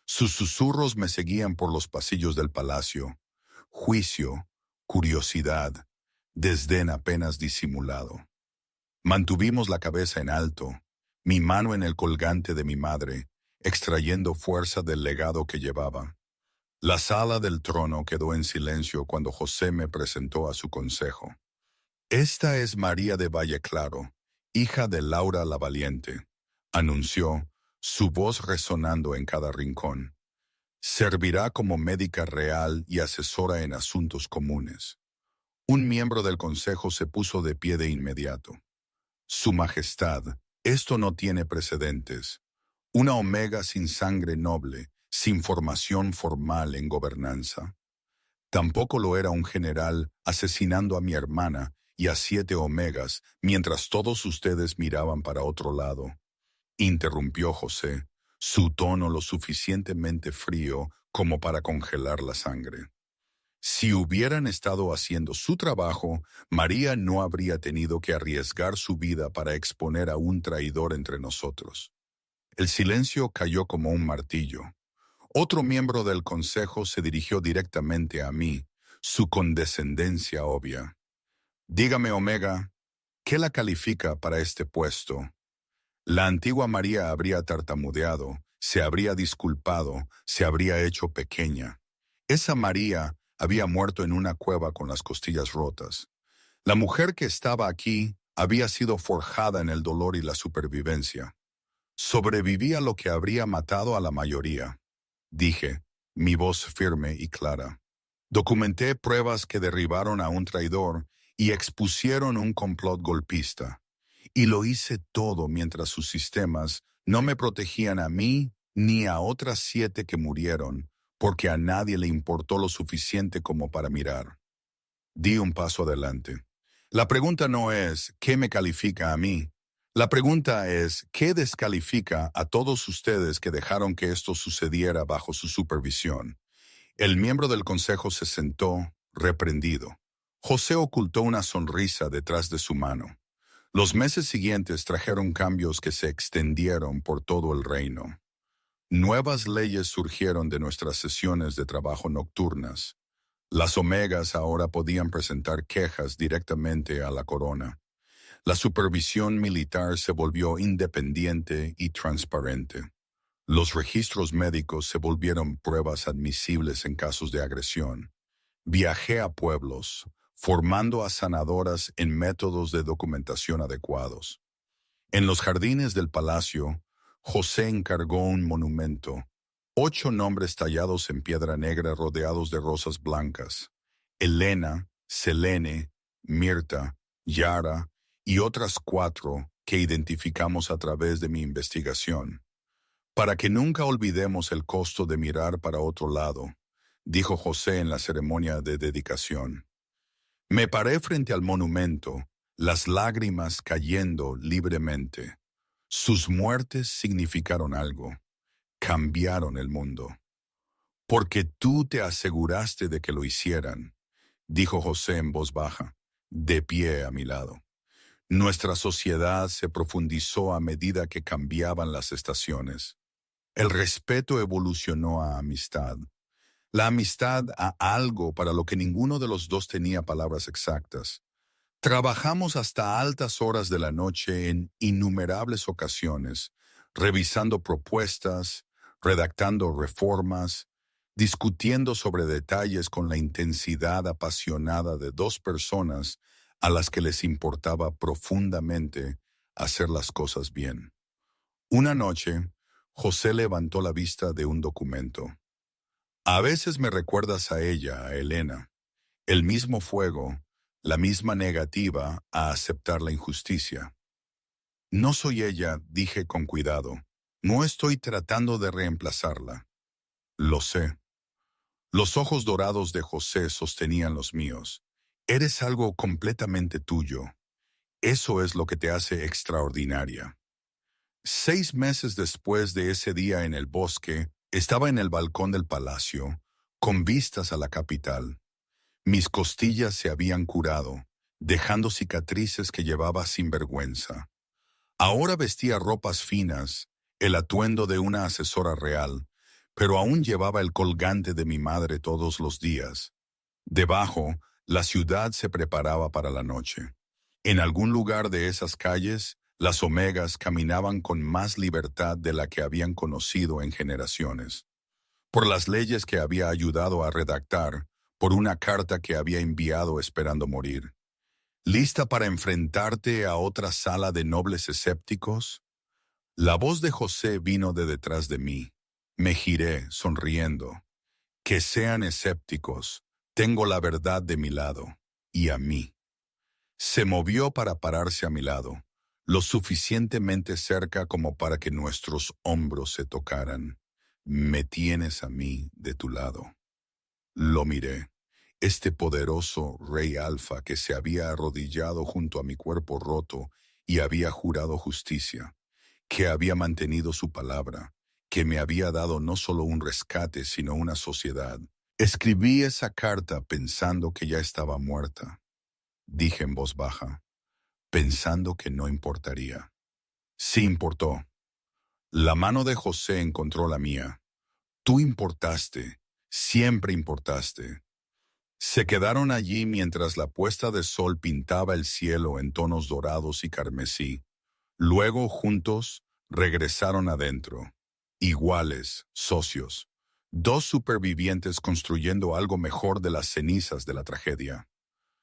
Sus susurros me seguían por los pasillos del palacio. Juicio, curiosidad, desdén apenas disimulado. Mantuvimos la cabeza en alto, mi mano en el colgante de mi madre, extrayendo fuerza del legado que llevaba. La sala del trono quedó en silencio cuando José me presentó a su consejo. Esta es María de Valle Claro, hija de Laura la Valiente, anunció, su voz resonando en cada rincón. Servirá como médica real y asesora en asuntos comunes. Un miembro del consejo se puso de pie de inmediato. Su Majestad, esto no tiene precedentes. Una Omega sin sangre noble, sin formación formal en gobernanza. Tampoco lo era un general asesinando a mi hermana y a 7 Omegas mientras todos ustedes miraban para otro lado. Interrumpió José, su tono lo suficientemente frío como para congelar la sangre. Si hubieran estado haciendo su trabajo, María no habría tenido que arriesgar su vida para exponer a un traidor entre nosotros. El silencio cayó como un martillo. Otro miembro del consejo se dirigió directamente a mí, su condescendencia obvia. Dígame, Omega, ¿qué la califica para este puesto? La antigua María habría tartamudeado, se habría disculpado, se habría hecho pequeña. Esa María había muerto en una cueva con las costillas rotas. La mujer que estaba aquí había sido forjada en el dolor y la supervivencia. Sobrevivía lo que habría matado a la mayoría. Dije, mi voz firme y clara. Documenté pruebas que derribaron a un traidor y expusieron un complot golpista. Y lo hice todo mientras sus sistemas no me protegían a mí ni a otras 7 que murieron, porque a nadie le importó lo suficiente como para mirar. Di un paso adelante. La pregunta no es ¿qué me califica a mí? La pregunta es ¿qué descalifica a todos ustedes que dejaron que esto sucediera bajo su supervisión? El miembro del consejo se sentó, reprendido. José ocultó una sonrisa detrás de su mano. Los meses siguientes trajeron cambios que se extendieron por todo el reino. Nuevas leyes surgieron de nuestras sesiones de trabajo nocturnas. Las Omegas ahora podían presentar quejas directamente a la corona. La supervisión militar se volvió independiente y transparente. Los registros médicos se volvieron pruebas admisibles en casos de agresión. Viajé a pueblos, formando a sanadoras en métodos de documentación adecuados. En los jardines del palacio, José encargó un monumento, 8 nombres tallados en piedra negra rodeados de rosas blancas. Elena, Selene, Mirta, Yara y otras 4 que identificamos a través de mi investigación. Para que nunca olvidemos el costo de mirar para otro lado, dijo José en la ceremonia de dedicación. Me paré frente al monumento, las lágrimas cayendo libremente. Sus muertes significaron algo, cambiaron el mundo. Porque tú te aseguraste de que lo hicieran, dijo José en voz baja, de pie a mi lado. Nuestra sociedad se profundizó a medida que cambiaban las estaciones. El respeto evolucionó a amistad. La amistad a algo para lo que ninguno de los dos tenía palabras exactas. Trabajamos hasta altas horas de la noche en innumerables ocasiones, revisando propuestas, redactando reformas, discutiendo sobre detalles con la intensidad apasionada de dos personas a las que les importaba profundamente hacer las cosas bien. Una noche, José levantó la vista de un documento. A veces me recuerdas a ella, a Elena, el mismo fuego, la misma negativa a aceptar la injusticia. No soy ella, dije con cuidado. No estoy tratando de reemplazarla. Lo sé. Los ojos dorados de José sostenían los míos. Eres algo completamente tuyo. Eso es lo que te hace extraordinaria. 6 meses después de ese día en el bosque, estaba en el balcón del palacio, con vistas a la capital. Mis costillas se habían curado, dejando cicatrices que llevaba sin vergüenza. Ahora vestía ropas finas, el atuendo de una asesora real, pero aún llevaba el colgante de mi madre todos los días. Debajo, la ciudad se preparaba para la noche. En algún lugar de esas calles, las omegas caminaban con más libertad de la que habían conocido en generaciones. Por las leyes que había ayudado a redactar, por una carta que había enviado esperando morir. ¿Lista para enfrentarte a otra sala de nobles escépticos? La voz de José vino de detrás de mí. Me giré, sonriendo. Que sean escépticos, tengo la verdad de mi lado, y a mí. Se movió para pararse a mi lado, lo suficientemente cerca como para que nuestros hombros se tocaran. Me tienes a mí de tu lado. Lo miré. Este poderoso rey alfa que se había arrodillado junto a mi cuerpo roto y había jurado justicia, que había mantenido su palabra, que me había dado no solo un rescate, sino una sociedad. Escribí esa carta pensando que ya estaba muerta, dije en voz baja, pensando que no importaría. Sí importó. La mano de José encontró la mía. Tú importaste, siempre importaste. Se quedaron allí mientras la puesta de sol pintaba el cielo en tonos dorados y carmesí. Luego, juntos, regresaron adentro. Iguales, socios. Dos supervivientes construyendo algo mejor de las cenizas de la tragedia.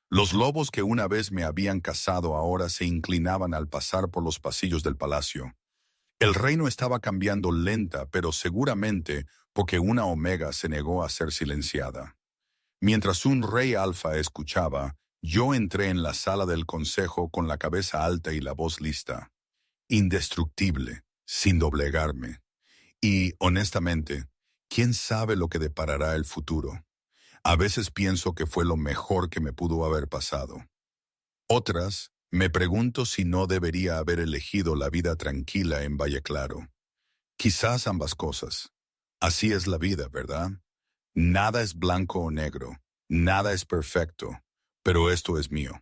Los lobos que una vez me habían cazado ahora se inclinaban al pasar por los pasillos del palacio. El reino estaba cambiando lenta, pero seguramente porque una omega se negó a ser silenciada. Mientras un rey alfa escuchaba, yo entré en la sala del consejo con la cabeza alta y la voz lista. Indestructible, sin doblegarme. Y, honestamente, ¿quién sabe lo que deparará el futuro? A veces pienso que fue lo mejor que me pudo haber pasado. Otras, me pregunto si no debería haber elegido la vida tranquila en Valle Claro. Quizás ambas cosas. Así es la vida, ¿verdad? Nada es blanco o negro, nada es perfecto, pero esto es mío.